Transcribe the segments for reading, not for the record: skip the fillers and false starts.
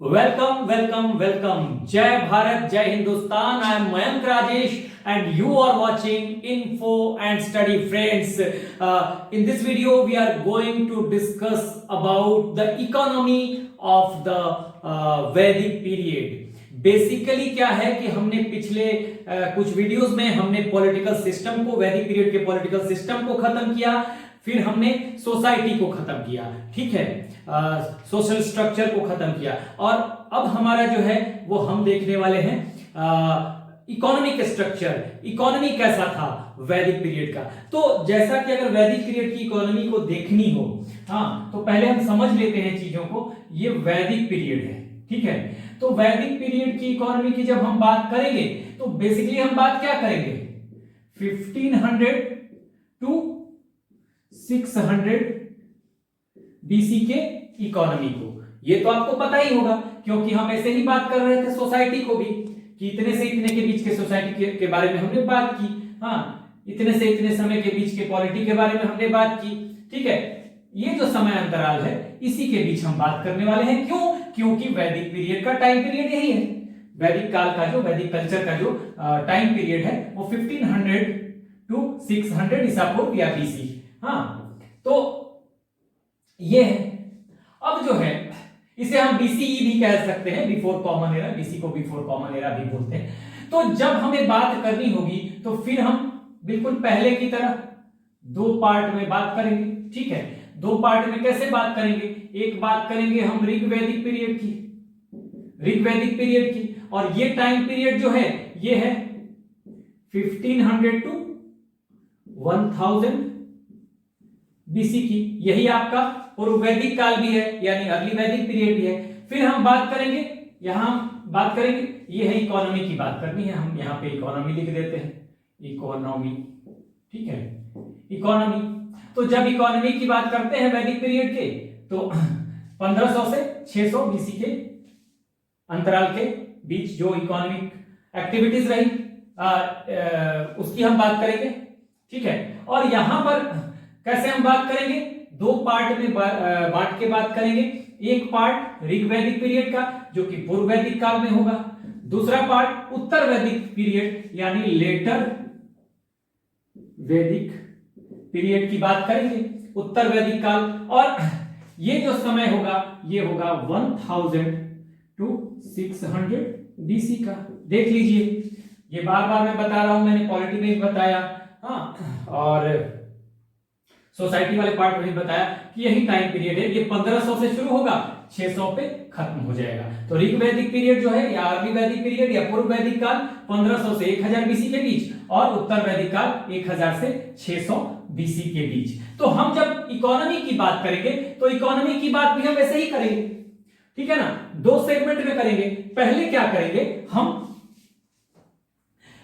Welcome, welcome, welcome. Jai Bharat, Jai Hindustan. I am Mayank Rajesh and you are watching Info and Study Friends. In this video, we are going to discuss about the economy of the Vedic period. Basically क्या है कि हमने पिछले कुछ videos में हमने political system को, वैदिक पीरियड के पॉलिटिकल सिस्टम को खत्म किया, फिर हमने सोसाइटी को खत्म किया, ठीक है, सोशल स्ट्रक्चर को खत्म किया, और अब हमारा जो है वो हम देखने वाले हैं इकोनॉमिक स्ट्रक्चर, इकोनॉमी कैसा था वैदिक पीरियड का। तो जैसा कि अगर वैदिक पीरियड की इकोनॉमी को देखनी हो, हाँ, तो पहले हम समझ लेते हैं चीजों को। ये वैदिक पीरियड है, ठीक है। तो वैदिक पीरियड की इकोनॉमी की जब हम बात करेंगे तो बेसिकली हम बात क्या करेंगे, 1500 टू 600 बीसी के इकोनॉमी को। ये तो आपको पता ही होगा क्योंकि हम ऐसे ही बात कर रहे थे सोसाइटी को भी, कि इतने से इतने के बीच के सोसाइटी के बारे में हमने बात की, हाँ, इतने से इतने समय के बीच के पॉलिटी के बारे में हमने बात की, ठीक है। ये जो समय अंतराल है इसी के बीच हम बात करने वाले हैं। क्यों? क्योंकि वैदिक पीरियड का टाइम पीरियड यही है। वैदिक काल का जो, वैदिक कल्चर का जो टाइम पीरियड है वो 1500 टू 600 ईसा पूर्व या बीसी, हाँ, तो ये है। अब जो है इसे हम बीसीई भी कह सकते हैं, बिफोर कॉमन एरा, बीसी को बिफोर कॉमन एरा भी बोलते हैं। तो जब हमें बात करनी होगी तो फिर हम बिल्कुल पहले की तरह दो पार्ट में बात करेंगे, ठीक है। दो पार्ट में कैसे बात करेंगे, एक बात करेंगे हम ऋग्वैदिक पीरियड की, ऋग्वैदिक पीरियड की, और ये टाइम पीरियड जो है ये है 1500 टू 1000 बीसी की। यही आपका पूर्व वैदिक काल भी है, यानी अर्ली वैदिक पीरियड भी है। फिर हम बात करेंगे, यहां बात करेंगे, ये है इकोनॉमी की बात करनी है, हम यहां पे इकोनॉमी लिख देते हैं, इकोनॉमी, ठीक है, इकोनॉमी। तो जब इकोनॉमी की बात करते हैं वैदिक पीरियड के, तो 1500 से 600 बीसी के अंतराल के बीच जो इकोनॉमिक एक्टिविटीज रही उसकी हम बात करेंगे, ठीक है। और यहां पर कैसे हम बात करेंगे, दो पार्ट में बांट के बात करेंगे। एक पार्ट ऋग्वैदिक पीरियड का जो कि पूर्व वैदिक काल में होगा, दूसरा पार्ट उत्तर वैदिक पीरियड यानी लेटर वैदिक पीरियड की बात करेंगे, उत्तर वैदिक काल। और ये जो समय होगा ये होगा 1000 टू 600 बीसी का। देख लीजिए, ये बार बार मैं बता रहा हूं, मैंने पॉलिटी में भी बताया, हाँ, और सोसाइटी वाले पार्ट में भी बताया कि यही टाइम पीरियड है। ये 1500 से शुरू होगा, 600 पे खत्म हो जाएगा। तो ऋग्वैदिक पीरियड जो है या अर्ली वैदिक पीरियड या पूर्व वैदिक काल 1500 से 1000 बीसी के बीच, और उत्तर वैदिक काल 1000 से 600 बीसी के बीच। तो हम जब इकोनॉमी की बात करेंगे तो इकोनॉमी की बात भी हम ऐसे ही करेंगे, ठीक है ना, दो सेगमेंट में करेंगे। पहले क्या करेंगे हम,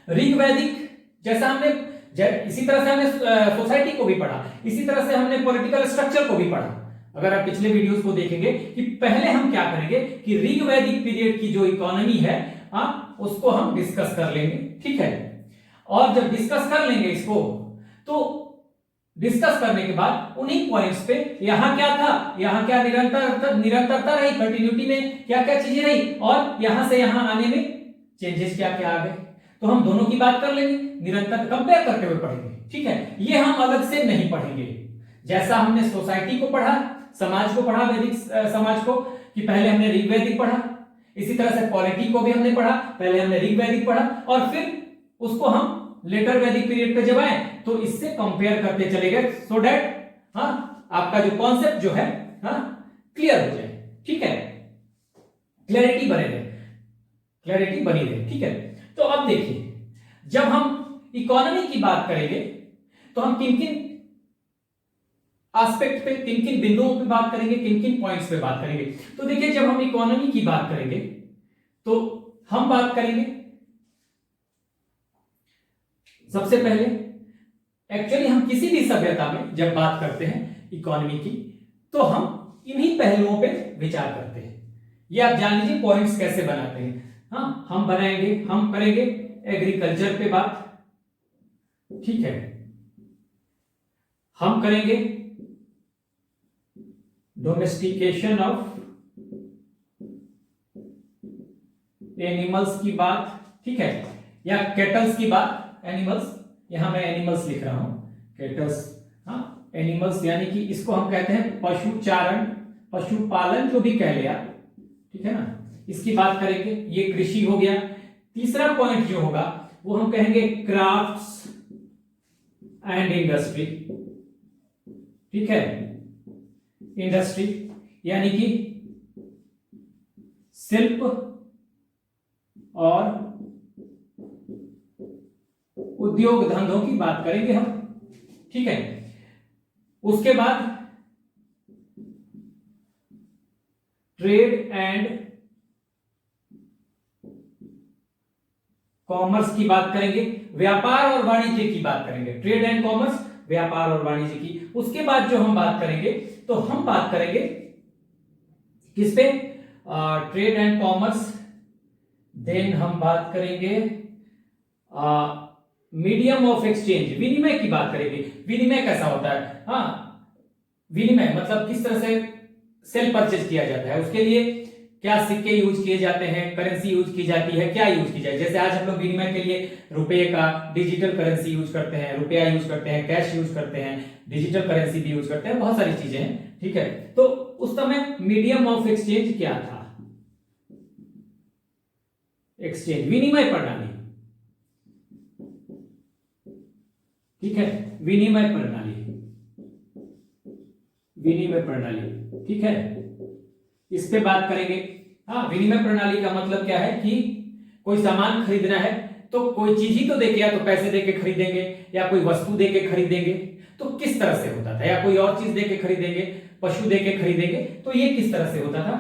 ऋग्वैदिक, जैसा हमने इसी तरह से हमने सोसाइटी को भी पढ़ा, इसी तरह से हमने पॉलिटिकल स्ट्रक्चर को भी पढ़ा। अगर आप पिछले वीडियोस को देखेंगे कि पहले हम क्या करेंगे कि ऋग्वैदिक पीरियड की जो इकोनॉमी है उसको हम डिस्कस कर लेंगे, ठीक है। और जब डिस्कस कर लेंगे इसको, तो डिस्कस करने के बाद उन्हीं पॉइंट्स पे यहां क्या था, यहां क्या निरंतरता रही, कंटिन्यूटी में क्या क्या चीजें रही, और यहां से यहां आने में चेंजेस क्या क्या आ गए, तो हम दोनों की बात कर लेंगे, निरंतर कंपेयर करते हुए पढ़ेंगे, ठीक है। ये हम अलग से नहीं पढ़ेंगे। जैसा हमने सोसाइटी को पढ़ा, समाज को पढ़ा, वैदिक समाज को, कि पहले हमने ऋग्वैदिक पढ़ा, इसी तरह से पॉलिटी को भी हमने पढ़ा, पहले हमने ऋग्वैदिक पढ़ा और फिर उसको हम लेटर वैदिक पीरियड पे जब आए तो इससे कंपेयर करते चले गए, सो दैट आपका जो कॉन्सेप्ट जो है क्लियर हो जाए, ठीक है, क्लैरिटी बने रहे, क्लैरिटी बनी रहे, ठीक है। तो अब देखिए, जब हम इकोनॉमी की बात करेंगे तो हम किन किन एस्पेक्ट पे, किन किन बिंदुओं पे बात करेंगे, किन किन पॉइंट्स पे बात करेंगे। तो देखिए, जब हम इकोनॉमी की बात करेंगे तो हम बात करेंगे सबसे पहले, एक्चुअली हम किसी भी सभ्यता में जब बात करते हैं इकोनॉमी की तो हम इन्हीं पहलुओं पे विचार करते हैं। ये आप जान लीजिए पॉइंट्स कैसे बनाते हैं। हम बनाएंगे, हम करेंगे एग्रीकल्चर पे बात, ठीक है, हम करेंगे डोमेस्टिकेशन ऑफ एनिमल्स की बात, ठीक है, या कैटल्स की बात, एनिमल्स, यहां मैं एनिमल्स लिख रहा हूं, कैटल्स, हाँ, एनिमल्स यानी कि इसको हम कहते हैं पशुचारण, पशुपालन जो भी कह लिया, ठीक है ना, इसकी बात करेंगे। ये कृषि हो गया। तीसरा पॉइंट जो होगा वो हम कहेंगे क्राफ्ट्स एंड इंडस्ट्री, ठीक है, इंडस्ट्री यानी कि शिल्प और उद्योग धंधों की बात करेंगे हम, ठीक है। उसके बाद ट्रेड एंड कॉमर्स की बात करेंगे, व्यापार और वाणिज्य की बात करेंगे, ट्रेड एंड कॉमर्स, व्यापार और वाणिज्य की। उसके बाद जो हम बात करेंगे तो हम बात करेंगे किस पे, ट्रेड एंड कॉमर्स, देन हम बात करेंगे मीडियम ऑफ एक्सचेंज, विनिमय की बात करेंगे। विनिमय कैसा होता है, हाँ, विनिमय मतलब किस तरह से सेल परचेज किया जाता है, उसके लिए क्या सिक्के यूज किए जाते हैं, करेंसी यूज की जाती है, क्या यूज की जाए। जैसे आज हम लोग विनिमय के लिए रुपए का डिजिटल करेंसी यूज करते हैं, रुपया यूज करते हैं, कैश यूज करते हैं, डिजिटल करेंसी भी यूज करते हैं, बहुत सारी चीजें हैं, ठीक है। तो उस समय मीडियम ऑफ एक्सचेंज क्या था, एक्सचेंज, विनिमय प्रणाली, ठीक है, विनिमय प्रणाली, विनिमय प्रणाली, ठीक है, इस पे बात करेंगे। हाँ, विनिमय प्रणाली का मतलब क्या है कि कोई सामान खरीदना है तो कोई चीज ही तो देके, या तो पैसे देके खरीदेंगे या कोई वस्तु देके खरीदेंगे, तो किस तरह से होता था, या कोई और चीज देके खरीदेंगे, पशु देके खरीदेंगे, तो ये किस तरह से होता था।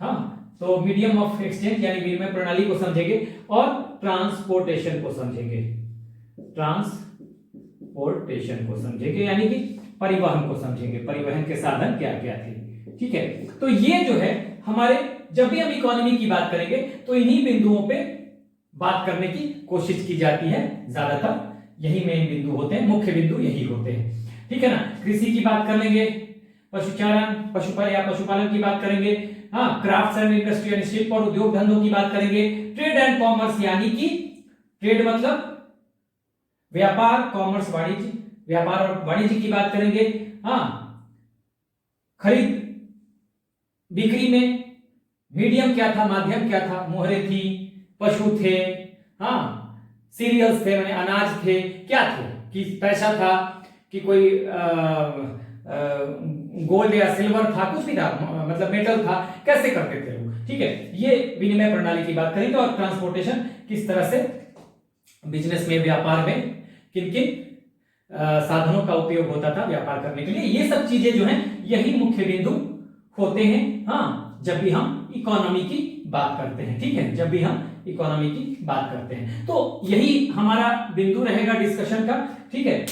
हाँ, तो मीडियम ऑफ एक्सचेंज यानी विनिमय प्रणाली को समझेंगे और ट्रांसपोर्टेशन को समझेंगे, ट्रांसपोर्टेशन को समझेंगे यानी कि परिवहन को समझेंगे, परिवहन के साधन क्या क्या थे, ठीक है। तो ये जो है हमारे, जब भी हम इकोनॉमी की बात करेंगे तो इन्हीं बिंदुओं पे बात करने की कोशिश की जाती है, ज्यादातर यही मेन बिंदु होते हैं, मुख्य बिंदु यही होते हैं, ठीक है ना। कृषि की बात कर लेंगे, पशुचारण, पशुपालन या पशुपालन की बात करेंगे, हाँ, क्राफ्ट्स एंड इंडस्ट्री यानी शिल्प और उद्योग धंधों की बात करेंगे, ट्रेड एंड कॉमर्स यानी कि ट्रेड मतलब व्यापार, कॉमर्स वाणिज्य, व्यापार और वाणिज्य की बात करेंगे, हाँ, खरीद बिक्री में मीडियम क्या था, माध्यम क्या था, मोहरे थी, पशु थे, हाँ, सीरियल्स थे, मैंने अनाज थे, क्या थे, कि पैसा था, कि कोई गोल्ड या सिल्वर था, कुछ भी था, मतलब मेटल था, कैसे करते थे लोग, ठीक है। ये विनिमय प्रणाली की बात करेंगे। और ट्रांसपोर्टेशन, किस तरह से बिजनेस में, व्यापार में किन किन साधनों का उपयोग होता था व्यापार करने के लिए, ये सब चीजें जो हैं यही मुख्य बिंदु होते हैं, हाँ, जब भी हम इकोनॉमी की बात करते हैं, ठीक है, जब भी हम इकोनॉमी की बात करते हैं। तो यही हमारा बिंदु रहेगा डिस्कशन का, ठीक है।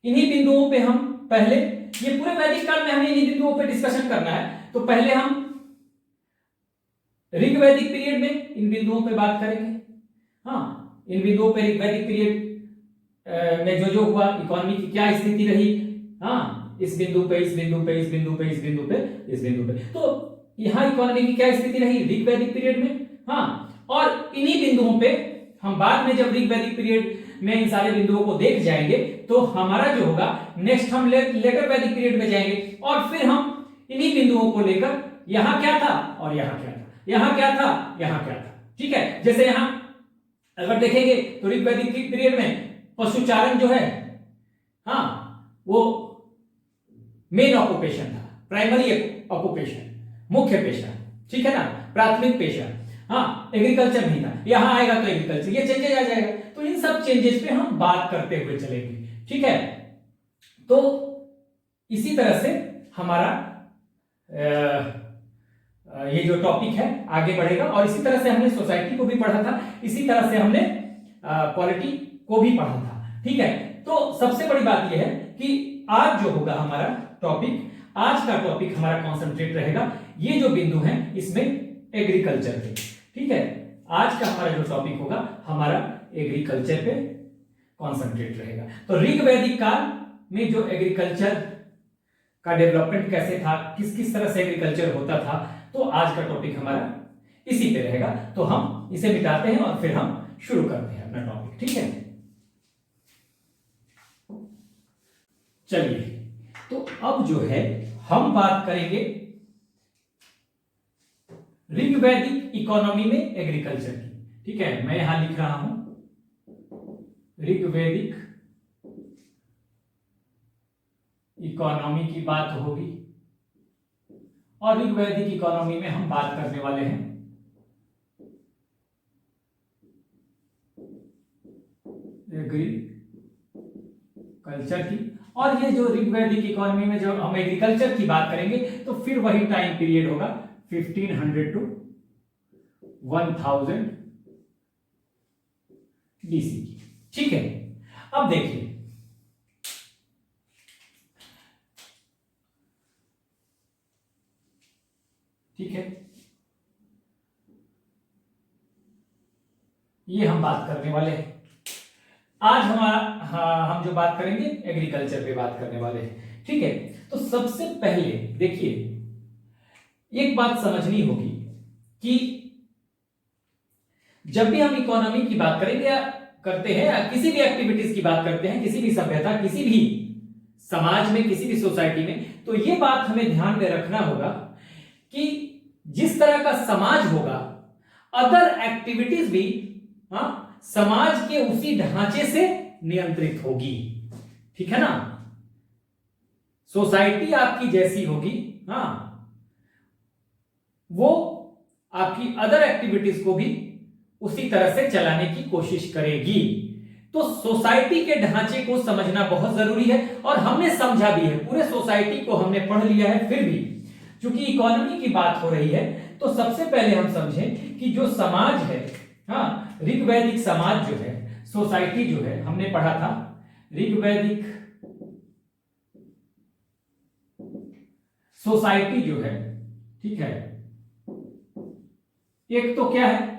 इन्हीं बिंदुओं पे हम पहले, ये पूरे वैदिक काल में हमें इन्हीं बिंदुओं पे डिस्कशन करना है, तो पहले हम ऋग वैदिक पीरियड में इन बिंदुओं पे बात करेंगे, हाँ, इन बिंदुओं पे ऋग वैदिक पीरियड में जो जो हुआ, इकोनॉमी की क्या स्थिति रही, हाँ, इस बिंदु पे, इस बिंदु पे, इस बिंदु पे, इस बिंदु पे, इस बिंदु पे, तो यहां इकोनॉमी की क्या स्थिति रही ऋग वैदिक पीरियड में, हाँ, और इन्हीं बिंदुओं पे हम बाद में जब ऋग वैदिक पीरियड में इन सारे बिंदुओं को देख जाएंगे तो हमारा जो होगा नेक्स्ट हम लेकर वैदिक पीरियड में जाएंगे, और फिर हम इन्हीं बिंदुओं को लेकर यहां क्या था और यहां क्या था, यहां क्या था, यहां क्या था, ठीक है। जैसे यहां अगर देखेंगे तो ऋग वैदिक पीरियड में पशुचारण जो है, हाँ, वो मेन ऑक्यूपेशन था, प्राइमरी ऑक्यूपेशन, मुख्य पेशा, ठीक है ना, प्राथमिक पेशा, हाँ, एग्रीकल्चर नहीं था। यहां आएगा तो एग्रीकल्चर, ये चेंजेस आ जाएगा, तो इन सब चेंजेस पे हम बात करते हुए चलेंगे, ठीक है। तो इसी तरह से हमारा ये जो टॉपिक है आगे बढ़ेगा, और इसी तरह से हमने सोसाइटी को भी पढ़ा था, इसी तरह से हमने पॉलिटी को भी पढ़ा था, ठीक है। तो सबसे बड़ी बात यह है कि आज जो होगा हमारा टॉपिक, आज का टॉपिक हमारा कॉन्सेंट्रेट रहेगा ये जो बिंदु हैं इसमें एग्रीकल्चर पे, ठीक है। आज का हमारा जो टॉपिक होगा हमारा एग्रीकल्चर पे कॉन्सेंट्रेट रहेगा। तो ऋग वैदिक काल में जो एग्रीकल्चर का डेवलपमेंट कैसे था, किस किस तरह से एग्रीकल्चर होता था, तो आज का टॉपिक हमारा इसी पे रहेगा। तो हम इसे मिटाते हैं और फिर हम शुरू करते हैं अपना टॉपिक, ठीक है। चलिए, तो अब जो है हम बात करेंगे ऋग्वैदिक इकोनॉमी में एग्रीकल्चर की, ठीक है। मैं यहां लिख रहा हूं ऋग्वैदिक इकोनॉमी की बात होगी, और ऋग्वैदिक इकोनॉमी में हम बात करने वाले हैं एग्रीकल्चर की। और ये जो ऋग्वैदिक इकोनॉमी में जो हम एग्रीकल्चर की बात करेंगे तो फिर वही टाइम पीरियड होगा 1500 टू 1000 BC की, ठीक है। अब देखिए, ठीक है, ये हम बात करने वाले हैं आज हम जो बात करेंगे एग्रीकल्चर पे बात करने वाले हैं, ठीक है। तो सबसे पहले देखिए, एक बात समझनी होगी कि जब भी हम इकोनॉमी की बात करेंगे या करते हैं या किसी भी एक्टिविटीज की बात करते हैं, किसी भी सभ्यता, किसी भी समाज में, किसी भी सोसाइटी में, तो ये बात हमें ध्यान में रखना होगा कि जिस तरह का समाज होगा, अदर एक्टिविटीज भी समाज के उसी ढांचे से नियंत्रित होगी, ठीक है ना। सोसाइटी आपकी जैसी होगी, वो आपकी अदर एक्टिविटीज को भी उसी तरह से चलाने की कोशिश करेगी। तो सोसाइटी के ढांचे को समझना बहुत जरूरी है, और हमने समझा भी है, पूरे सोसाइटी को हमने पढ़ लिया है। फिर भी चूंकि इकोनॉमी की बात हो रही है, तो सबसे पहले हम समझें कि जो समाज है, ऋग्वैदिक समाज जो है, सोसाइटी जो है, हमने पढ़ा था ऋग्वैदिक सोसाइटी जो है, ठीक है, एक तो क्या है,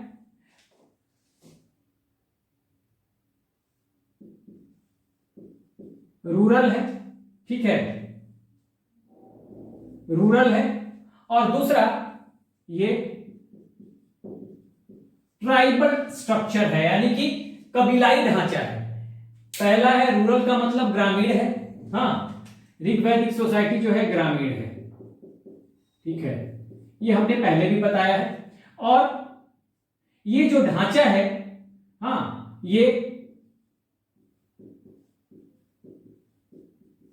रूरल है, ठीक है, रूरल है, और दूसरा ये ट्राइबल स्ट्रक्चर है, यानी कि कबीलाई ढांचा है। पहला है रूरल का मतलब ग्रामीण है, ऋग्वैदिक सोसाइटी जो है ग्रामीण है, ठीक है, ये हमने पहले भी बताया है। और ये जो ढांचा है, ये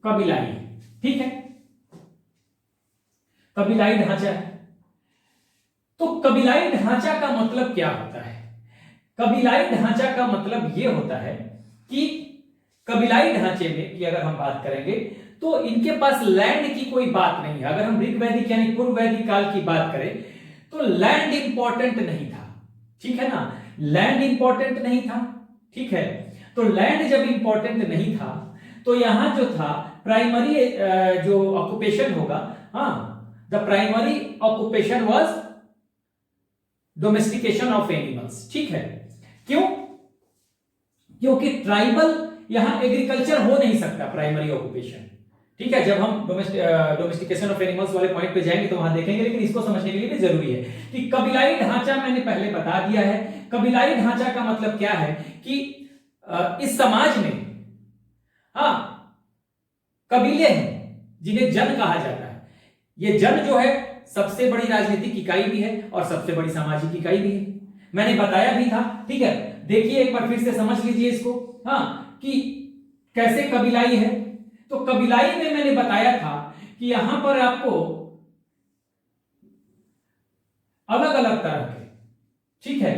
कबीलाई है, ठीक है, कबीलाई ढांचा है। तो कबीलाई ढांचा का मतलब क्या होता है? कबीलाई ढांचा का मतलब यह होता है कि कबीलाई ढांचे में की अगर हम बात करेंगे तो इनके पास लैंड की कोई बात नहीं है। अगर हम ऋग्वैदिक यानी पूर्व वैदिक काल की बात करें तो लैंड इंपॉर्टेंट नहीं था, ठीक है ना, लैंड इंपॉर्टेंट नहीं था, ठीक है। तो लैंड जब इंपॉर्टेंट नहीं था तो यहां जो था प्राइमरी जो ऑक्यूपेशन होगा, the primary occupation was domestication of animals, ठीक है। क्यों? क्योंकि ट्राइबल यहां एग्रीकल्चर हो नहीं सकता, प्राइमरी ऑक्यूपेशन, ठीक है। जब हम डोमेस्टिकेशन ऑफ एनिमल्स वाले पॉइंट पे जाएंगे तो वहां देखेंगे, लेकिन इसको समझने के लिए भी जरूरी है कि कबीलाई ढांचा मैंने पहले बता दिया है। कबीलाई ढांचा का मतलब क्या है कि इस समाज में कबीले हैं जिन्हें जन कहा जाता है। ये जन जो है सबसे बड़ी राजनीतिक इकाई भी है और सबसे बड़ी सामाजिक इकाई भी है, मैंने बताया भी था, ठीक है। देखिए एक बार फिर से समझ लीजिए इसको, कि कैसे कबीलाई है। तो कबीलाई में मैंने बताया था कि यहां पर आपको अलग अलग तरह के, ठीक है,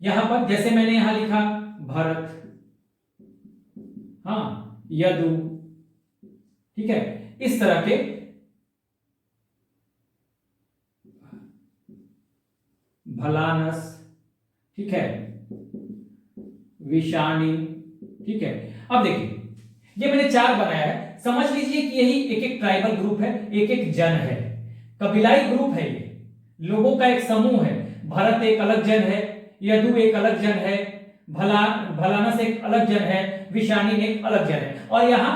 यहां पर जैसे मैंने यहां लिखा भरत, यदु, ठीक है, इस तरह के भलानस, ठीक है, विषाणी, ठीक है। अब देखिए ये मैंने चार बनाया है, समझ लीजिए कि यही एक एक ट्राइबल ग्रुप है, एक एक जन है, कबीलाई ग्रुप है, ये लोगों का एक समूह है। भरत एक अलग जन है, यदु एक अलग जन है, भलानस एक अलग जन है, विषाणी एक अलग जन है। और यहां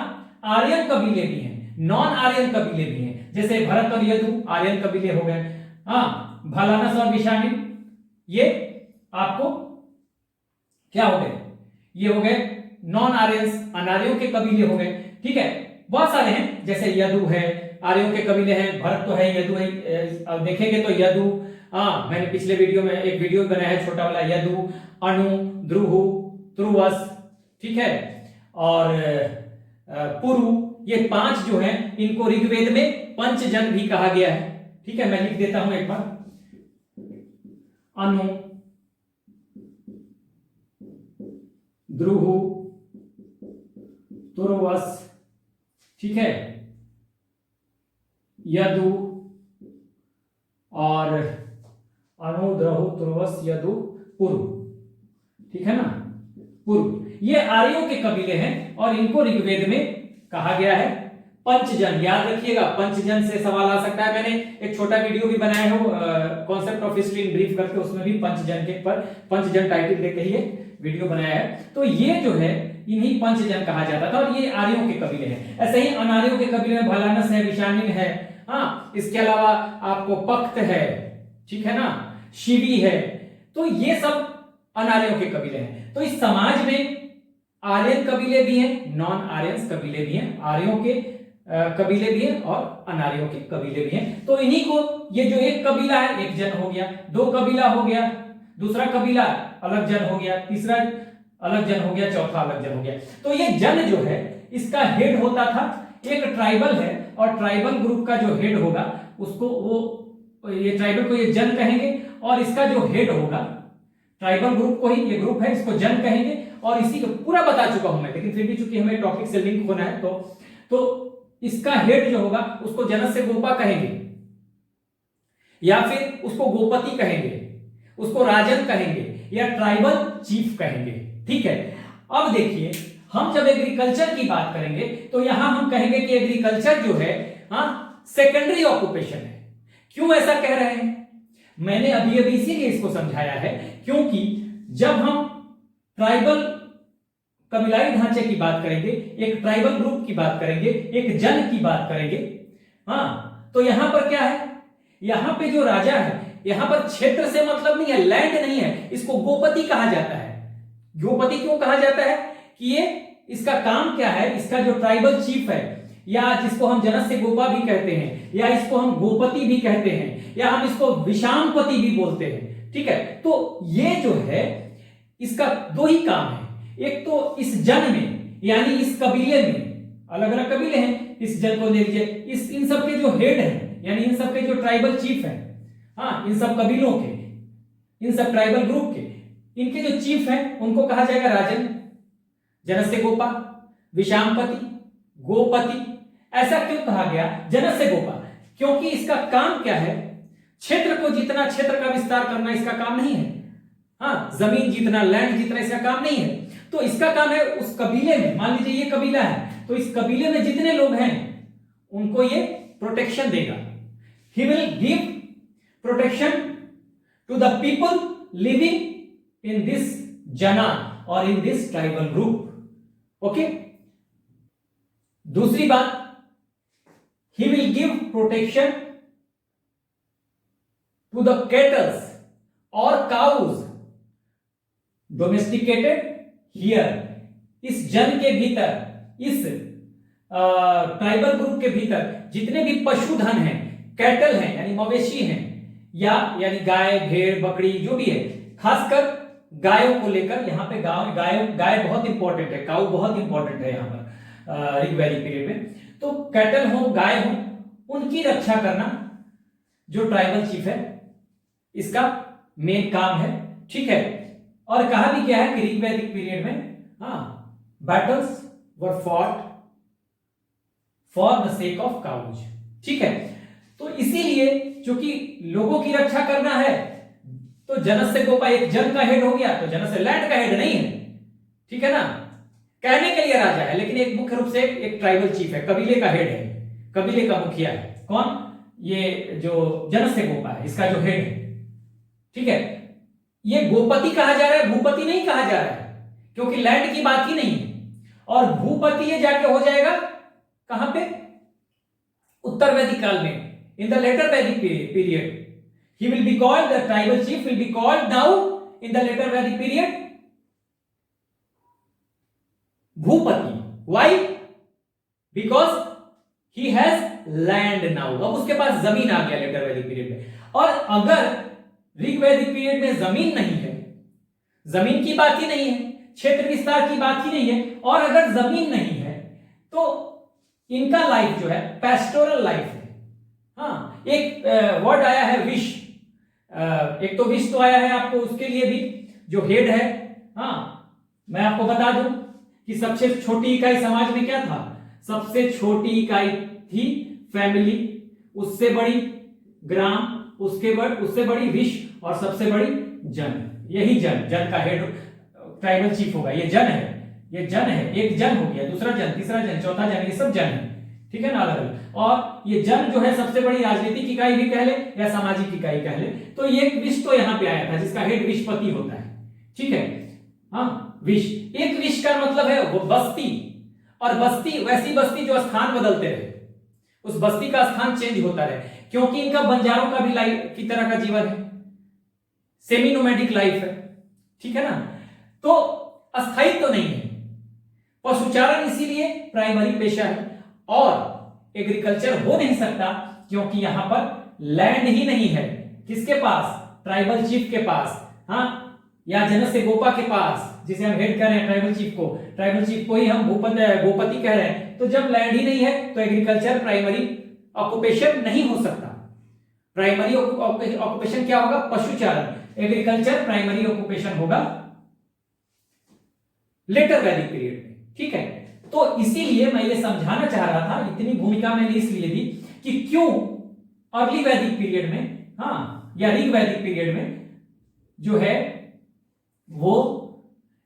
आर्यन कबीले भी हैं, नॉन आर्यन कबीले भी हैं, जैसे भरत और यदु आर्यन कबीले हो गए, भालानस और विशानिन ये आपको क्या हो गए, ये हो गए नॉन आर्यंस, अनार्यों के कबीले हो गए। ठीक है, बहुत सारे हैं जैसे यदु है, आर्यों के कबीले हैं, भरत तो है, यदु है। अब देखेंगे तो यदु, हाँ मैंने पिछले वीडियो में एक वीडियो बनाया है छोटा वाला, यदु, अनु, द्रुहु, तुर्वस, ठीक है, और पुरु, ये 5 जो हैं इनको ऋग्वेद में पंचजन भी कहा गया है। ठीक है, मैं लिख देता हूं एक बार, अनु, द्रुहु, तुर्वस, ठीक है, यदु और अनु, द्रुहु, तुर्वस, यदु, पुरु। ठीक है ना, पुरु ये आर्यों के कबीले हैं और इनको ऋग्वेद में कहा गया है पंचजन। याद रखिएगा, पंचजन से सवाल आ सकता है। मैंने एक छोटा वीडियो भी बनाया हो concept of history in brief करके, उसमें भी पंचजन के पर पंचजन टाइटल देके ही वीडियो बनाया है। तो ये जो है इन्हीं पंचजन कहा जाता था और ये आर्यों के कबीले हैं। ऐसे ही अनार्यों के कबीले में भालानस है, विशानिन है, हाँ इसके अलावा आपको पक्त है, ठीक है ना, शिवी है। तो ये सब अनार्यों के कबीले हैं। तो इस समाज में आर्यन कबीले भी हैं, नॉन आर्यन कबीले भी हैं, आर्यों के कबीले भी हैं और अनार्यों के कबीले भी हैं। तो इन्हीं को, ये जो एक कबीला है एक जन हो गया, 2 कबीला हो गया, दूसरा कबीला अलग जन हो गया, तीसरा अलग जन हो गया, चौथा अलग जन हो गया। तो ये जन जो है इसका हेड होता था, एक ट्राइबल है और ट्राइबल ग्रुप का जो हेड होगा उसको वो, ये ट्राइबल को ये जन कहेंगे और इसका जो हेड होगा ट्राइबल ग्रुप को ही, ये ग्रुप है इसको जन कहेंगे। और इसी को पूरा बता चुका हूं मैं, लेकिन फिर भी चूंकि हमें टॉपिक से लिंक होना है तो इसका हेड जो होगा उसको जनस से गोपा कहेंगे या फिर उसको गोपति कहेंगे, उसको राजन कहेंगे या ट्राइबल चीफ कहेंगे। ठीक है, अब देखिए हम जब एग्रीकल्चर की बात करेंगे तो यहां हम कहेंगे कि एग्रीकल्चर जो है सेकेंडरी ऑक्यूपेशन है। क्यों ऐसा कह रहे हैं? मैंने अभी इसीलिए इसको समझाया है क्योंकि जब हम ट्राइबल कबीलाई ढांचे की बात करेंगे, एक ट्राइबल ग्रुप की बात करेंगे, एक जन की बात करेंगे, तो यहां पर क्या है, यहां पे जो राजा है, यहां पर क्षेत्र से मतलब नहीं है, लैंड नहीं है, इसको गोपति कहा जाता है। गोपति क्यों कहा जाता है कि ये इसका काम क्या है, इसका जो ट्राइबल चीफ है या जिसको हम जनस से गोपा भी कहते हैं या इसको हम गोपति भी कहते हैं या हम इसको विषामपति भी बोलते हैं। ठीक है, तो ये जो है इसका 2 ही काम है। एक तो इस जन में यानी इस कबीले में, अलग अलग कबीले हैं, इस जन को ले लीजिए, इस इन सब के जो हेड हैं यानी इन सब के जो ट्राइबल चीफ हैं, इन सब कबीलों के, इन सब ट्राइबल ग्रुप के, इनके जो चीफ हैं उनको कहा जाएगा राजन, जनस से गोपा, विषामपति, गोपति। ऐसा क्यों कहा गया जनस से गोपा? क्योंकि इसका काम क्या है, क्षेत्र को जीतना, क्षेत्र का विस्तार करना इसका काम नहीं है। जमीन जीतना, लैंड जीतना इसका काम नहीं है। तो इसका काम है उस कबीले में, मान लीजिए ये कबीला है तो इस कबीले में जितने लोग हैं उनको ये प्रोटेक्शन देगा। He will give protection to the people living in this जना और in this tribal group. Okay, दूसरी बात, he will give protection to the cattle or cows domesticated here। इस जन के भीतर, इस ट्राइबल ग्रुप के भीतर जितने भी पशुधन हैं, कैटल हैं यानी मवेशी हैं, या यानी गाय, भेड़, बकरी जो भी है, खासकर गायों को लेकर, यहाँ पे गाय बहुत इंपॉर्टेंट है, काऊ बहुत इंपॉर्टेंट है यहाँ पर ऋग्वैदिक पीरियड में। तो कैटल हो, गाय हो, उनकी रक्षा करना जो ट्राइबल चीफ है इसका मेन काम है। ठीक है, और कहा भी क्या है कि ऋग्वैदिक पीरियड में battles were fought for the sake of cows. ठीक है, तो इसीलिए चूंकि लोगों की रक्षा करना है तो जनस से गोपा एक जन का हेड हो गया, तो जनस से लैंड का हेड नहीं है। ठीक है ना, कहने के लिए राजा है लेकिन एक मुख्य रूप से एक ट्राइबल चीफ है, कबीले का हेड है, कबीले का मुखिया है। कौन? ये जो जनस से गोपा है, इसका जो हेड है। ठीक है, ये गोपति कहा जा रहा है, भूपति नहीं कहा जा रहा है क्योंकि लैंड की बात ही नहीं है। और भूपति ये जाके हो जाएगा कहां पे? उत्तर वैदिक काल में, इन द लेटर वैदिक period. He will be called, the tribal chief will be called now in the later Vedic period Bhupati. Why? Because he has land now. अब उसके पास जमीन आ गया लेटर वैदिक पीरियड में. और अगर ऋग वैदिक पीरियड में जमीन नहीं है, जमीन की बात ही नहीं है, क्षेत्र विस्तार की बात ही नहीं है, और अगर जमीन नहीं है तो इनका लाइफ जो है पेस्टोरल लाइफ है. हाँ, एक वर्ड आया है विश, एक तो विश तो आया है आपको, उसके लिए भी जो हेड है. हाँ, मैं आपको बता दूं कि सबसे छोटी इकाई समाज में क्या था? सबसे छोटी इकाई थी फैमिली, उससे बड़ी ग्राम, उससे बड़ी विश, और सबसे बड़ी जन. यही जन का हेड ट्राइबल चीफ होगा. ये जन है. एक जन हो गया, दूसरा जन, तीसरा जन, चौथा जन, ये सब जन है. ठीक है ना, अलग अलग. और ये जन जो है सबसे बड़ी राजनीतिक इकाई भी कह ले या सामाजिक इकाई कह ले. तो ये विश तो यहां पे आया था जिसका हेड विशपति होता है. ठीक है. हाँ, विश. एक विश का मतलब है वो बस्ती, और बस्ती वैसी बस्ती जो स्थान बदलते रहे, उस बस्ती का स्थान चेंज होता रहे, क्योंकि इनका बंजारों का भी लाइफ की तरह का जीवन है, सेमी नोमैडिक लाइफ है. ठीक है ना. तो अस्थायित्व तो नहीं है. पशुचारण इसीलिए प्राइमरी पेशा है, और एग्रीकल्चर हो नहीं सकता क्योंकि यहां पर लैंड ही नहीं है. किसके पास? ट्राइबल चीफ के पास. हाँ, या जनस्य गोपा के पास, जिसे हम हेड कह रहे हैं ट्राइबल चीफ को ही हम गोपति कह रहे हैं. तो जब लैंड ही नहीं है तो एग्रीकल्चर प्राइमरी ऑक्यूपेशन नहीं हो सकता. प्राइमरी ऑक्यूपेशन क्या होगा? पशुचारण. एग्रीकल्चर प्राइमरी ऑक्यूपेशन होगा लेटर वैदिक पीरियड में. ठीक है. तो इसीलिए मैं ये समझाना चाह रहा था, इतनी भूमिका मैंने इसलिए दी कि क्यों अर्ली वैदिक पीरियड में, हाँ, या ऋग वैदिक पीरियड में जो है वो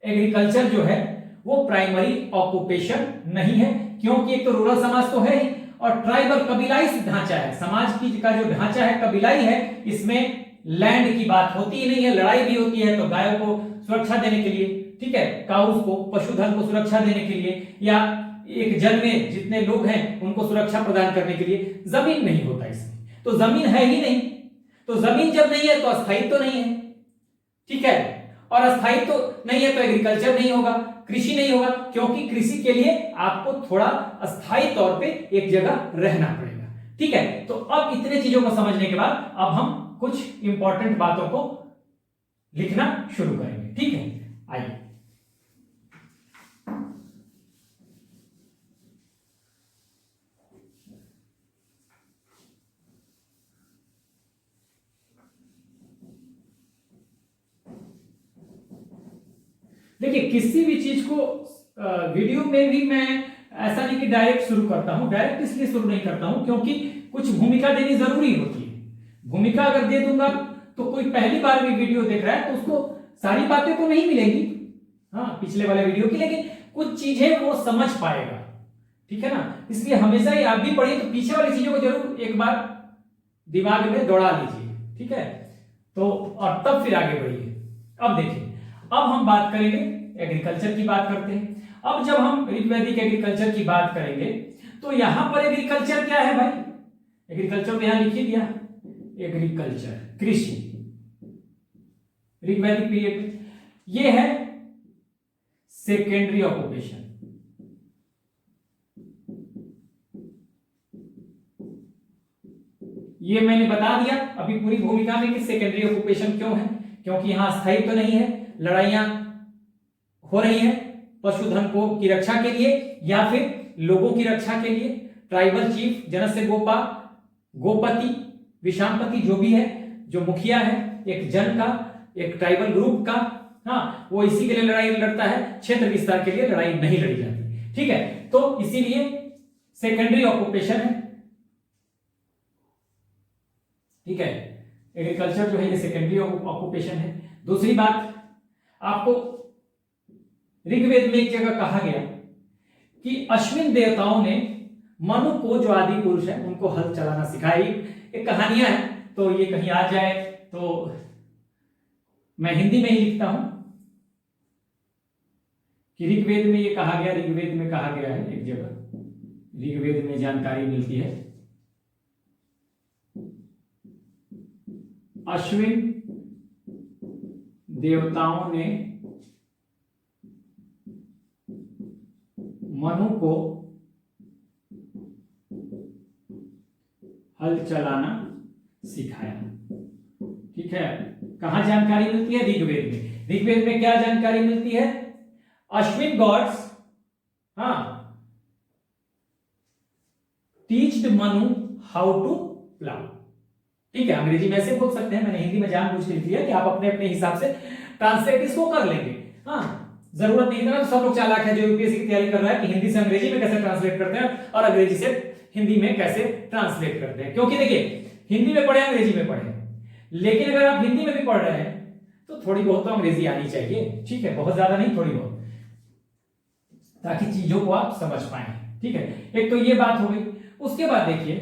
एग्रीकल्चर जो है वो प्राइमरी ऑक्यूपेशन नहीं है. क्योंकि एक तो रूरल समाज तो है ही, और ट्राइबल कबीलाई ढांचा है. समाज की का जो ढांचा है कबीलाई है, इसमें लैंड की बात होती ही नहीं है. लड़ाई भी होती है तो गायों को सुरक्षा देने के लिए, ठीक है, काउस को, पशुधन को सुरक्षा देने के लिए, या एक जन में जितने लोग हैं उनको सुरक्षा प्रदान करने के लिए. जमीन नहीं होता इसमें, तो जमीन है ही नहीं. तो जमीन जब नहीं है तो अस्थायित्व तो नहीं है. ठीक है. और अस्थायित्व तो नहीं है तो एग्रीकल्चर नहीं होगा, कृषि नहीं होगा, क्योंकि कृषि के लिए आपको थोड़ा अस्थायी तौर पे एक जगह रहना पड़ेगा. ठीक है. तो अब इतने चीजों को समझने के बाद अब हम कुछ इंपॉर्टेंट बातों को लिखना शुरू करेंगे. ठीक है. आइए. देखिए, किसी भी चीज को वीडियो में भी मैं ऐसा नहीं कि डायरेक्ट शुरू करता हूं. डायरेक्ट इसलिए शुरू नहीं करता हूं क्योंकि कुछ भूमिका देनी जरूरी होती है. भूमिका अगर दे दूंगा तो कोई पहली बार भी वीडियो देख रहा है तो उसको सारी बातें तो नहीं मिलेंगी, हाँ, पिछले वाले वीडियो की, लेकिन कुछ चीजें वो समझ पाएगा. ठीक है ना. इसलिए हमेशा ही आप भी पढ़िए तो पीछे वाली चीजों को जरूर एक बार दिमाग में दौड़ा लीजिए. ठीक है. तो और तब फिर आगे बढ़िए. अब देखिए, अब हम बात करेंगे एग्रीकल्चर की बात करते हैं. अब जब हम ऋग्वैदिक एग्रीकल्चर की बात करेंगे तो यहां पर एग्रीकल्चर क्या है भाई? एग्रीकल्चर तो यहां लिख ही दिया, एग्रीकल्चर, कृषि. ऋग्वैदिक पीरियड में ये है सेकेंडरी ऑक्यूपेशन. ये मैंने बता दिया अभी पूरी भूमिका में कि सेकेंडरी ऑक्यूपेशन क्यों है. क्योंकि यहां स्थायित्व तो नहीं है, लड़ाइयां हो रही हैं पशुधन को की रक्षा के लिए या फिर लोगों की रक्षा के लिए. ट्राइबल चीफ, जनस्य गोपा, गोपति, विषामपति, जो भी है, जो मुखिया है एक जन का, एक ट्राइबल ग्रुप का, हाँ, वो इसी के लिए लड़ाई लड़ता है. क्षेत्र विस्तार के लिए लड़ाई नहीं लड़ी जाती. ठीक है. तो इसीलिए सेकेंडरी ऑक्यूपेशन है. ठीक है. एग्रीकल्चर जो है ये सेकेंडरी ऑक्यूपेशन है. दूसरी बात, आपको ऋग्वेद में एक जगह कहा गया कि अश्विन देवताओं ने मनु को, जो आदि पुरुष है, उनको हल चलाना सिखाई. एक कहानियां है तो ये कहीं आ जाए तो मैं हिंदी में ही लिखता हूं कि ऋग्वेद में ये कहा गया, ऋग्वेद में कहा गया है एक जगह, ऋग्वेद में जानकारी मिलती है. अश्विन देवताओं ने मनु को हल चलाना सिखाया। ठीक है, कहां जानकारी मिलती है? ऋग्वेद में। ऋग्वेद में क्या जानकारी मिलती है? अश्विन गॉड्स टीच्ड मनु हाउ टू प्लाउ। ठीक है, अंग्रेजी में ऐसे बोल सकते हैं, मैंने हिंदी में जानबूझ के लिख दिया कि आप अपने अपने हिसाब से ट्रांसलेट इसको कर लेंगे। जरूरत नहीं है ना, सब लोग चालाक है जो यूपीएससी की तैयारी कर रहा है कि हिंदी से अंग्रेजी में कैसे ट्रांसलेट करते हैं और अंग्रेजी से हिंदी में कैसे ट्रांसलेट करते हैं। क्योंकि देखिए, हिंदी में पढ़े अंग्रेजी में पढ़े, लेकिन अगर आप हिंदी में भी पढ़ रहे हैं तो थोड़ी बहुत तो अंग्रेजी आनी चाहिए। ठीक है, बहुत ज्यादा नहीं, थोड़ी बहुत, ताकि चीजों को आप समझ पाए। ठीक है, एक तो ये बात हो गई। उसके बाद देखिए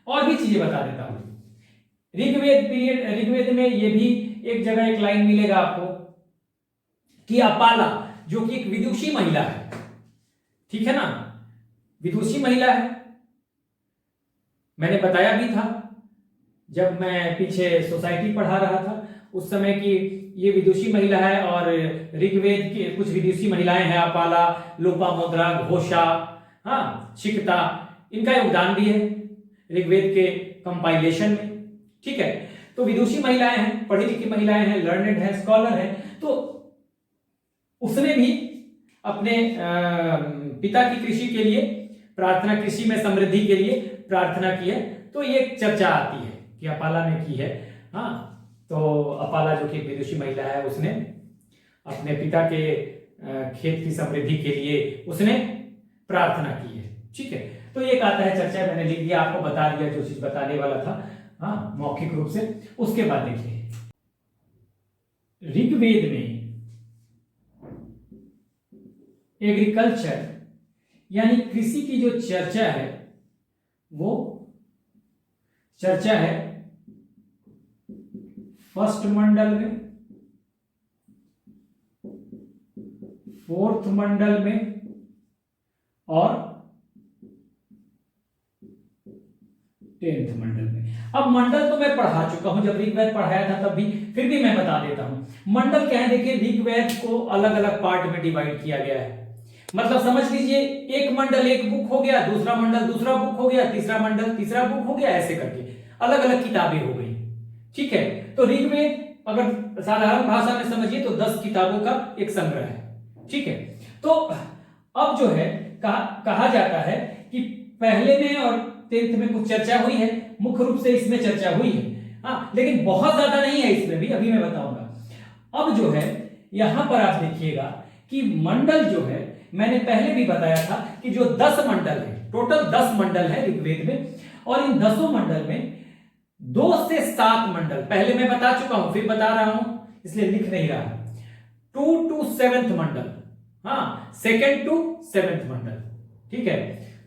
और भी चीजें बता देता हूं। ऋग्वेद में ये भी एक जगह एक लाइन मिलेगा आपको कि अपाला, जो कि एक विदुषी महिला है, ठीक है ना, विदुषी महिला है। मैंने बताया भी था जब मैं पीछे सोसाइटी पढ़ा रहा था उस समय की ये विदुषी महिला है। और ऋग्वेद की कुछ विदुषी महिलाएं हैं, अपाला, लोपामुद्रा, घोषा, शिकता, इनका योगदान भी है ऋग्वेद के कंपाइलेशन में। ठीक है, तो विदुषी महिलाएं हैं, पढ़ी लिखी महिलाएं हैं, लर्नेड हैं, स्कॉलर हैं। तो उसने भी अपने पिता की कृषि के लिए प्रार्थना, कृषि में समृद्धि के लिए प्रार्थना की है। तो ये चर्चा आती है कि अपाला ने की है। तो अपाला जो कि विदुषी महिला है, उसने अपने पिता के खेत की समृद्धि के लिए उसने प्रार्थना की है। ठीक है, तो ये आता है चर्चा, मैंने लिख दिया, आपको बता दिया जो चीज बताने वाला था मौखिक रूप से। उसके बाद देखिए, ऋग्वेद में एग्रीकल्चर यानी कृषि की जो चर्चा है वो चर्चा है फर्स्ट मंडल में, फोर्थ मंडल में और 10th मंडल में। अब मंडल तो मैं पढ़ा चुका हूं, जब ऋग्वेद पढ़ाया था तब भी, फिर भी मैं बता देता हूं। मंडल क्या है? देखिए, ऋग्वेद को अलग अलग पार्ट में डिवाइड किया गया है। मतलब समझ लीजिए, एक मंडल एक बुक हो गया, दूसरा मंडल दूसरा बुक हो गया, तीसरा मंडल तीसरा बुक हो गया, ऐसे करके अलग अलग किताबें हो गई। ठीक है, तो ऋग्वेद अगर साधारण भाषा में समझिए तो 10 किताबों का एक संग्रह है। ठीक है, तो अब जो है कहा जाता है कि पहले में और 10th में कुछ चर्चा हुई है, मुख्य रूप से इसमें चर्चा हुई है, लेकिन बहुत ज्यादा नहीं है इसमें भी, अभी मैं बताऊंगा। अब जो है यहां पर आप देखिएगा कि मंडल जो है, मैंने पहले भी बताया था कि जो 10 मंडल है, टोटल 10 मंडल है ऋग्वेद में, और इन 10 मंडल में 2 से 7 मंडल पहले मैं बता चुका हूं, फिर बता रहा हूं, इसलिए लिख नहीं रहा। 2 to 7th Mandal, 2nd to 7th मंडल। ठीक है,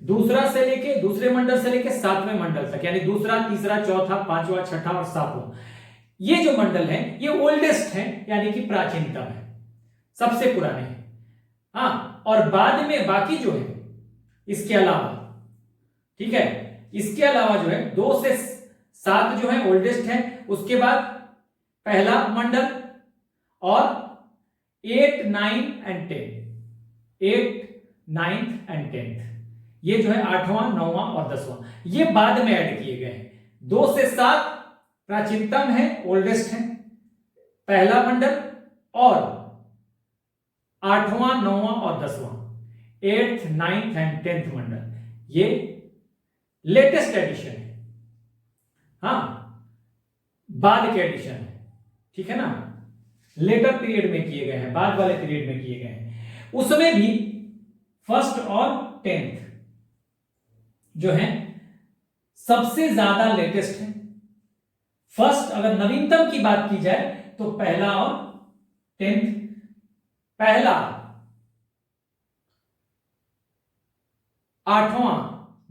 दूसरे मंडल से लेके 7वें मंडल तक, यानी दूसरा, तीसरा, चौथा, पांचवा, छठा और 7वां, ये जो मंडल है ये ओल्डेस्ट है, यानी कि प्राचीनतम है, सबसे पुराने हैं। और बाद में बाकी जो है इसके अलावा, ठीक है, इसके अलावा जो है 2 से 7 जो है ओल्डेस्ट है, उसके बाद पहला मंडल, और 8, 9 and 10, 8, 9 and 10th, ये जो है 8वां, 9वां और 10वां, ये बाद में ऐड किए गए हैं। 2 से 7 प्राचीनतम है, ओल्डेस्ट है, पहला मंडल, और 8वां, 9वां और 10वां, 8th, 9th and 10th मंडल, ये लेटेस्ट एडिशन है, बाद के एडिशन है। ठीक है ना, लेटर पीरियड में किए गए हैं, बाद वाले पीरियड में किए गए हैं। उसमें भी 1st और 10th जो है सबसे ज्यादा लेटेस्ट है। फर्स्ट, अगर नवीनतम की बात की जाए तो पहला और 10th, पहला 8वां,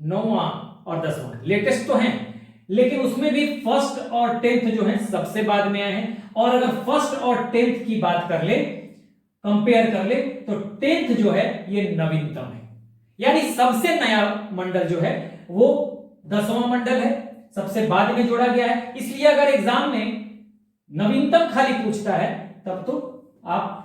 9वां और 10वां लेटेस्ट तो हैं, लेकिन उसमें भी 1st और 10th जो है सबसे बाद में आए हैं। और अगर 1st और 10th की बात कर ले, कंपेयर कर ले, तो 10th जो है ये नवीनतम है, यानी सबसे नया मंडल जो है वो 10वां मंडल है, सबसे बाद में जोड़ा गया है। इसलिए अगर एग्जाम में नवीनतम खाली पूछता है तब तो आप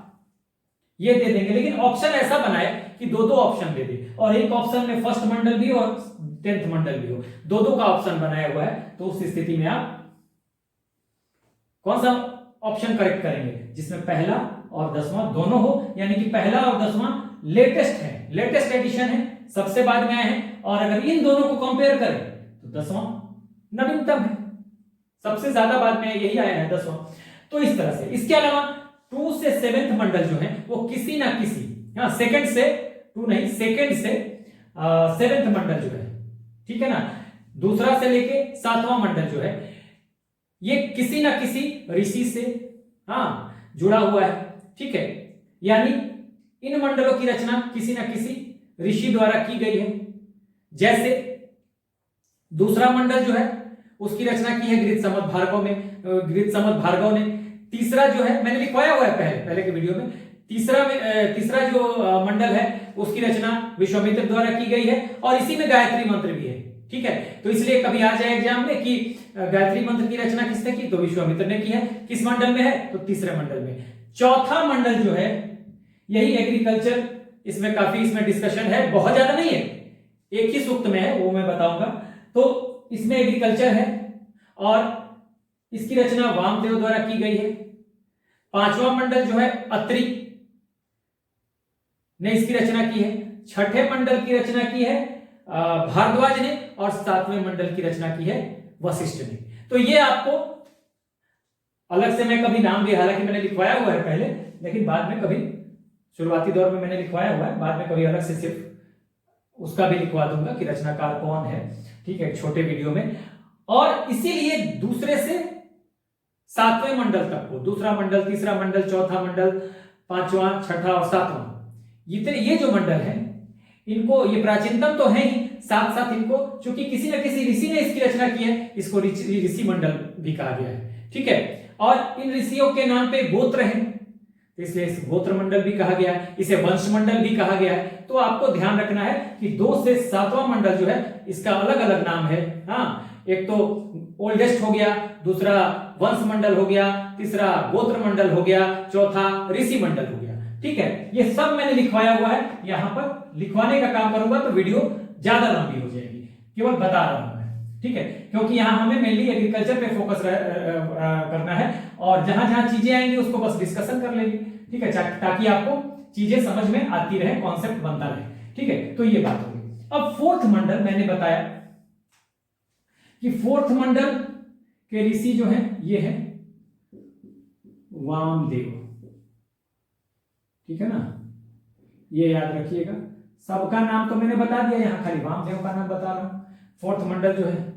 ये दे देंगे, लेकिन ऑप्शन ऐसा बनाए कि दो दो ऑप्शन दे दे, और एक ऑप्शन में फर्स्ट मंडल भी और 10th मंडल भी हो, दो दो का ऑप्शन बनाया हुआ है, तो उस स्थिति में आप कौन सा ऑप्शन करेक्ट करेंगे जिसमें पहला और 10वां दोनों हो, यानी कि पहला और 10वां लेटेस्ट है, लेटेस्ट एडिशन है, सबसे बाद में आए हैं, और अगर इन दोनों को कंपेयर करें तो 10वां नवीनतम है, सबसे ज्यादा बाद में यही आया है 10वां। तो इस तरह से इसके अलावा 2 से 7th मंडल जो है वो किसी ना किसी, सेकंड से 2 नहीं, सेकंड से 7th मंडल जो है, ठीक है ना, दूसरा से लेके 7वां मंडल जो है ये किसी ना किसी ऋषि से जुड़ा हुआ है, ठीक है, यानी इन मंडलों की रचना किसी ना किसी ऋषि द्वारा की गई है। जैसे दूसरा मंडल जो है उसकी रचना की है गृत्समत भार्गव ने। तीसरा जो है मैंने लिखवाया हुआ है पहले के वीडियो में, तीसरा जो मंडल है उसकी रचना विश्वामित्र द्वारा की गई है, और इसी में गायत्री मंत्र भी है, ठीक है। तो इसलिए कभी आ जाए एग्जाम में कि गायत्री मंत्र की रचना किसने की, तो विश्वामित्र ने की है। किस मंडल में है, तो तीसरे मंडल में। चौथा मंडल जो है यही एग्रीकल्चर, इसमें काफी इसमें डिस्कशन है, बहुत ज्यादा नहीं है, एक ही सूक्त में है, वो मैं बताऊंगा। तो इसमें एग्रीकल्चर है और इसकी रचना वामदेव द्वारा की गई है। पांचवा मंडल जो है अत्रि ने इसकी रचना की है। छठे मंडल की रचना की है भारद्वाज ने, और 7वें मंडल की रचना की है वशिष्ठ ने। तो ये आपको अलग से मैं कभी नाम भी, हालांकि मैंने लिखवाया हुआ है पहले, लेकिन बाद में कभी शुरुआती दौर में मैंने लिखवाया हुआ है, बाद में कभी अलग से सिर्फ उसका भी लिखवा दूंगा कि रचनाकार कौन है, ठीक है, छोटे वीडियो में। और इसीलिए दूसरे से 7वें मंडल तक को, दूसरा मंडल, तीसरा मंडल, चौथा मंडल, 5वां, 6ठा और 7वां, ये जो मंडल है इनको, ये प्राचीनतम तो है ही, साथ साथ इनको चूंकि किसी न किसी ऋषि ने इसकी रचना की है, इसको ऋषि मंडल भी कहा गया है, ठीक है। और इन ऋषियों के नाम पे गोत्र हैं, तो इसलिए इस गोत्र मंडल भी कहा गया है, इसे वंश मंडल भी कहा गया है। तो आपको ध्यान रखना है कि 2 से 7वां मंडल जो है इसका अलग अलग नाम है। एक तो ओल्डेस्ट हो गया, दूसरा वंश मंडल हो गया, तीसरा गोत्र मंडल हो गया, चौथा ऋषि मंडल हो गया, ठीक है। ये सब मैंने लिखवाया हुआ है, यहां पर लिखवाने का काम करूंगा तो वीडियो ज्यादा लंबी हो जाएगी, केवल बता रहा हूं मैं, ठीक है, क्योंकि यहां हमें मेनली एग्रीकल्चर पे फोकस करना है, और जहां जहां चीजें आएंगी उसको बस डिस्कशन कर लेंगे, ठीक है, ताकि आपको चीजें समझ में आती रहे, कॉन्सेप्ट बनता रहे, ठीक है। तो ये बात होगी। अब 4th मंडल मैंने बताया कि 4th मंडल के ऋषि जो है ये है वामदेव, ठीक है ना, ये याद रखिएगा। सबका नाम तो मैंने बता दिया, यहां खाली वामदेव का नाम बता रहा हूं। 4th मंडल जो है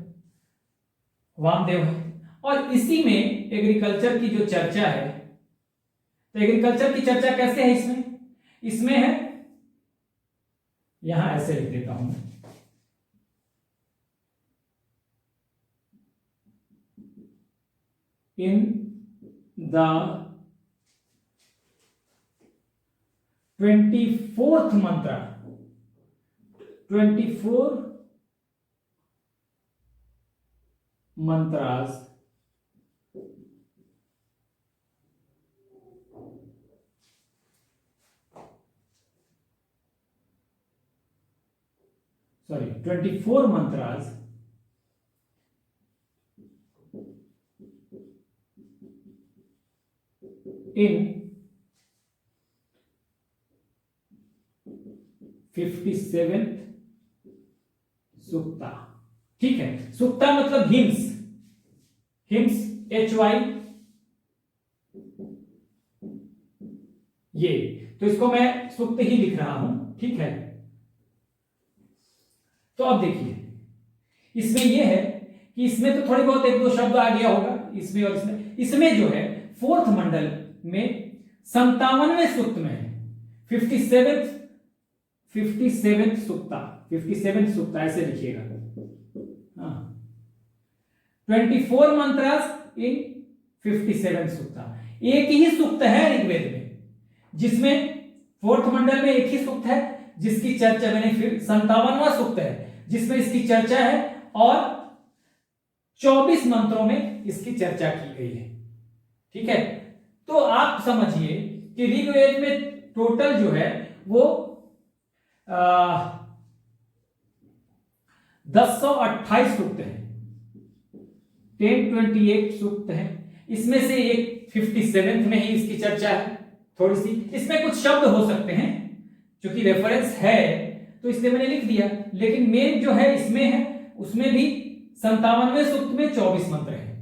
वामदेव है, और इसी में एग्रीकल्चर की जो चर्चा है, तो एग्रीकल्चर की चर्चा कैसे है इसमें है, यहां ऐसे लिख देता हूं, इन द 24th मंत्र, 24 mantras sorry 24 mantras in 57th सुक्ता, ठीक है। सुक्ता मतलब हिम्स, HY, ये तो इसको मैं सुक्त ही लिख रहा हूं, ठीक है। तो अब देखिए इसमें यह है कि इसमें तो थोड़ी बहुत एक दो शब्द आ गया होगा इसमें, और इसमें जो है 4th मंडल में 57वें सूक्त में है 57th सूक्ता, 57th सूक्ता ऐसे लिखिएगा, 24 मंत्रास इन 57 सूक्ता। एक ही सूक्त है ऋग्वेद में जिसमें 4th मंडल में एक ही सूक्त है जिसकी चर्चा, मैंने फिर 57वां सूक्त है जिसमें इसकी चर्चा है, और 24 मंत्रों में इसकी चर्चा की गई है, ठीक है, तो आप समझिए कि ऋग्वेद में टोटल जो है वो 1028 सूक्त है, 1028 सूक्त है। इसमें से एक 57 में ही इसकी चर्चा है। थोड़ी सी इसमें कुछ शब्द हो सकते हैं, क्योंकि रेफरेंस है तो इसलिए मैंने लिख दिया, लेकिन मेन जो है इसमें है, उसमें भी 57वें सूक्त में 24 मंत्र है।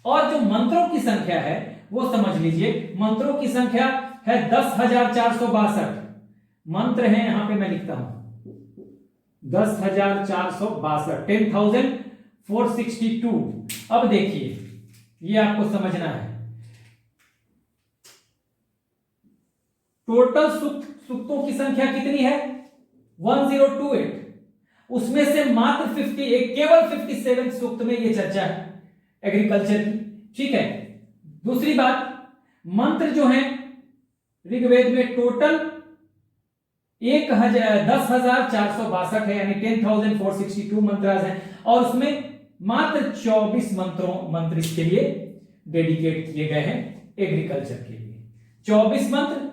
और जो मंत्रों की संख्या है वो समझ लीजिए, मंत्रों की संख्या है 10,462 मंत्र हैं। यहां पे मैं लिखता हूं 10,462, 10,462। अब देखिए, ये आपको समझना है, टोटल सूक्तों की संख्या कितनी है 1028, उसमें से मात्र 58, केवल 57 सूक्त में ये चर्चा है एग्रीकल्चर की। ठीक है, दूसरी बात, मंत्र जो हैं ऋग्वेद में टोटल 10,462 है, यानी 10,462 मंत्रास हैं, और उसमें मात्र 24 मंत्र इसके लिए डेडिकेट किए गए हैं एग्रीकल्चर के लिए। 24 मंत्र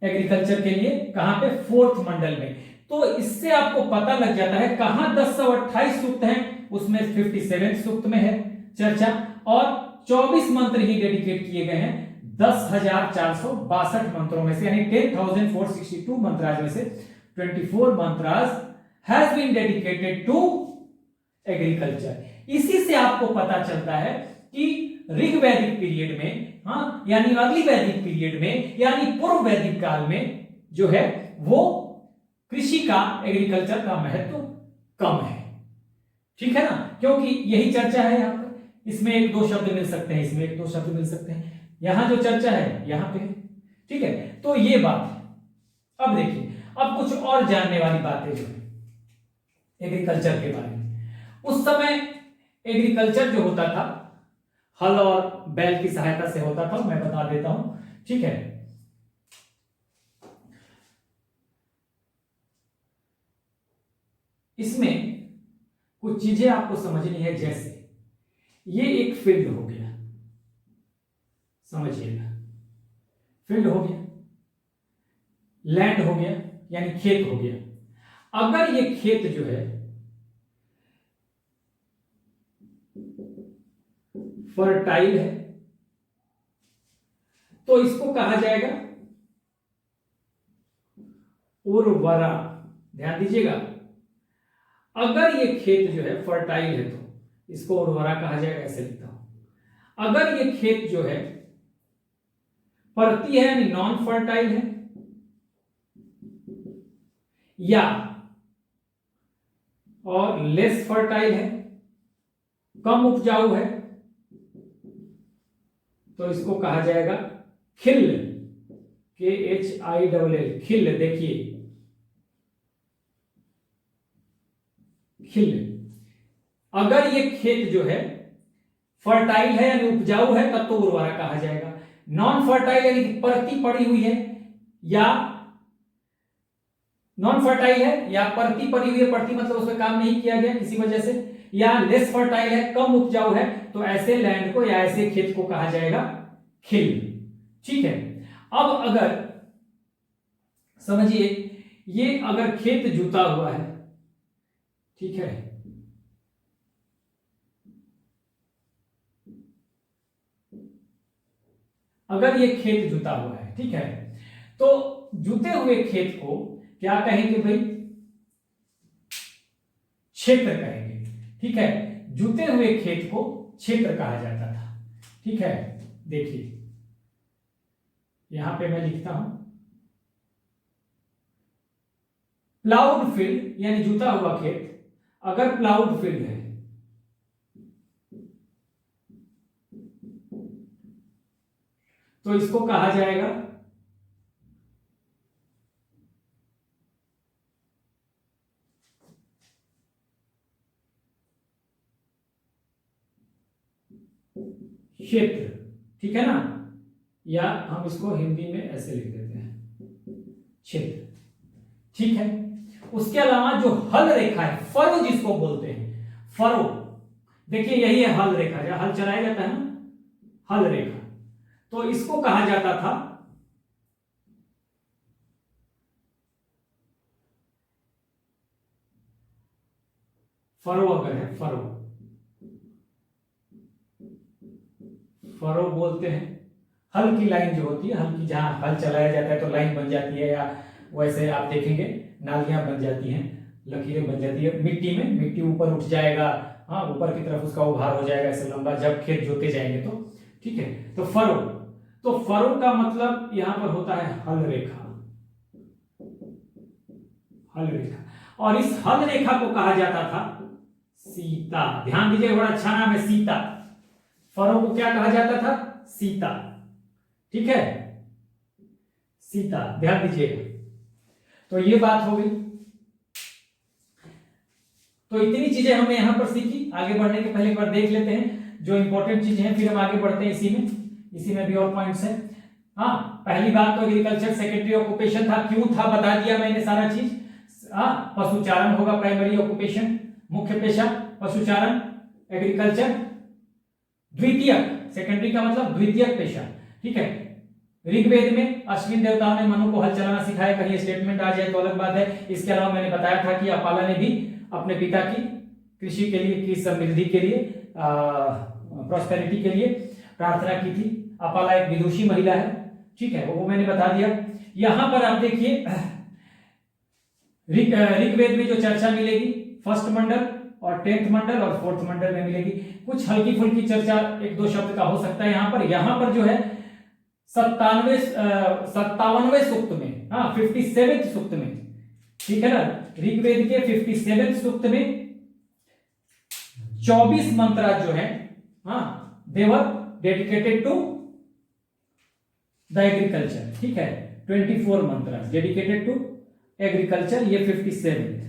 एग्रीकल्चर के लिए, कहां पे, 4th मंडल में। तो इससे आपको पता लग जाता है कहां 1028 सूक्त हैं, उसमें 57 सूक्त में है चर्चा, और 24 मंत्र ही डेडिकेट किए गए हैं 10,462 मंत्रों में से, यानी 10,462 मंत्राज में से 24 mantras has been dedicated to agriculture. इसी से आपको पता चलता है कि ऋग्वैदिक पीरियड में, हाँ, यानी अगली वैदिक पीरियड में, यानी पूर्व वैदिक काल में जो है वो कृषि का, एग्रीकल्चर का महत्व कम है। ठीक है ना, क्योंकि यही चर्चा है यहां पर। इसमें एक दो शब्द मिल सकते हैं, इसमें एक दो शब्द मिल सकते हैं, यहां जो चर्चा है यहां पे है। ठीक है, तो ये बात है। अब देखिए, अब कुछ और जानने वाली बातें जो है एग्रीकल्चर के बारे में। उस समय एग्रीकल्चर जो होता था हल और बैल की सहायता से होता था, मैं बता देता हूं। ठीक है, इसमें कुछ चीजें आपको समझनी है, जैसे ये एक फील्ड हो गया, समझिएगा, फील्ड हो गया, लैंड हो गया, यानी खेत हो गया। अगर ये खेत जो है फर्टाइल है तो इसको कहा जाएगा उर्वरा। ध्यान दीजिएगा, अगर ये खेत जो है फर्टाइल है तो इसको उर्वरा कहा जाएगा, ऐसे लिखता हूं। अगर ये खेत जो है परती है, यानी नॉन फर्टाइल है, या और लेस फर्टाइल है, कम उपजाऊ है, तो इसको कहा जाएगा खिल, KHILL, खिल। देखिए, खिल। अगर ये खेत जो है फर्टाइल है यानी उपजाऊ है, तब तो उर्वरा कहा जाएगा। नॉन फर्टाइल यानी परती पड़ी हुई है, या नॉन फर्टाइल है या परती पड़ी हुई है, परती मतलब उसमें काम नहीं किया गया किसी वजह से, या लेस फर्टाइल है, कम उपजाऊ है, तो ऐसे लैंड को या ऐसे खेत को कहा जाएगा खिल। ठीक है, अब अगर समझिए, ये अगर खेत जुता हुआ है, ठीक है, अगर ये खेत जुता हुआ है, ठीक है, तो जुते हुए खेत को क्या कहेंगे भाई, क्षेत्र कहेंगे। ठीक है, जुते हुए खेत को क्षेत्र कहा जाता था। ठीक है, देखिए यहां पे मैं लिखता हूं प्लाउड फील्ड, यानी जुता हुआ खेत। अगर प्लाउड फील्ड है तो इसको कहा जाएगा क्षेत्र। ठीक है ना, या हम इसको हिंदी में ऐसे लिख देते हैं क्षेत्र। ठीक है, उसके अलावा जो हल रेखा है, फरो जिसको बोलते हैं, फरो, देखिए यही है हल रेखा, जहां हल चलाया जाता है ना, हल रेखा। तो इसको कहा जाता था फरो। अगर है फरो, फरो बोलते हैं हल की लाइन जो होती है, हल की जहां हल चलाया जाता है तो लाइन बन जाती है, या वैसे आप देखेंगे नालियां बन जाती हैं, लकीरें बन जाती है मिट्टी में, मिट्टी ऊपर उठ जाएगा, हाँ ऊपर की तरफ उसका उभार हो जाएगा ऐसे लंबा, जब खेत जोते जाएंगे तो। ठीक है, तो फरो, तो फरो का मतलब यहां पर होता है हल रेखा, हल रेखा। और इस हल रेखा को कहा जाता था सीता। ध्यान दीजिए, बड़ा अच्छा नाम है सीता। फरो को क्या कहा जाता था? सीता। ठीक है, सीता, ध्यान दीजिएगा। तो ये बात हो गई। तो इतनी चीजें हमने यहां पर सीखी। आगे बढ़ने के पहले एक बार देख लेते हैं जो इंपॉर्टेंट चीजें हैं, फिर हम आगे बढ़ते हैं। इसी में भी और पॉइंट्स हैं। हाँ, पहली बात तो एग्रीकल्चर सेकेंडरी ऑक्यूपेशन था। क्यों था बता दिया मैंने सारा चीज। हाँ, पशुचारण होगा प्राइमरी ऑक्यूपेशन, मुख्य पेशा पशुचारण, एग्रीकल्चर। द्वितीयक, सेकेंडरी का मतलब द्वितीयक पेशा। ठीक है, ऋग्वेद में अश्विन देवताओं ने मनु को हल चलाना सिखाया, कहीं स्टेटमेंट आ जाए तो अलग बात है। इसके अलावा मैंने बताया था कि अपाला ने भी अपने पिता की कृषि के लिए, की समृद्धि के लिए, प्रॉस्पेरिटी के लिए प्रार्थना की थी। अपाला एक विदुषी महिला है। ठीक है, वो मैंने बता दिया। यहां पर आप देखिए ऋग्वेद में जो चर्चा मिलेगी फर्स्ट मंडल और 10th मंडल और 4th मंडल में मिलेगी। कुछ हल्की फुल्की चर्चा एक दो शब्द का हो सकता है यहाँ पर जो है 57वें सूक्त में, हाँ 57th सूक्त में, ठीक है ना, ऋग्वेद के 57th सूक्त में 24 मंत्र जो है, हाँ देवर डेडिकेटेड टू द एग्रीकल्चर। ठीक है, 24 मंत्र डेडिकेटेड टू एग्रीकल्चर, ये 57th।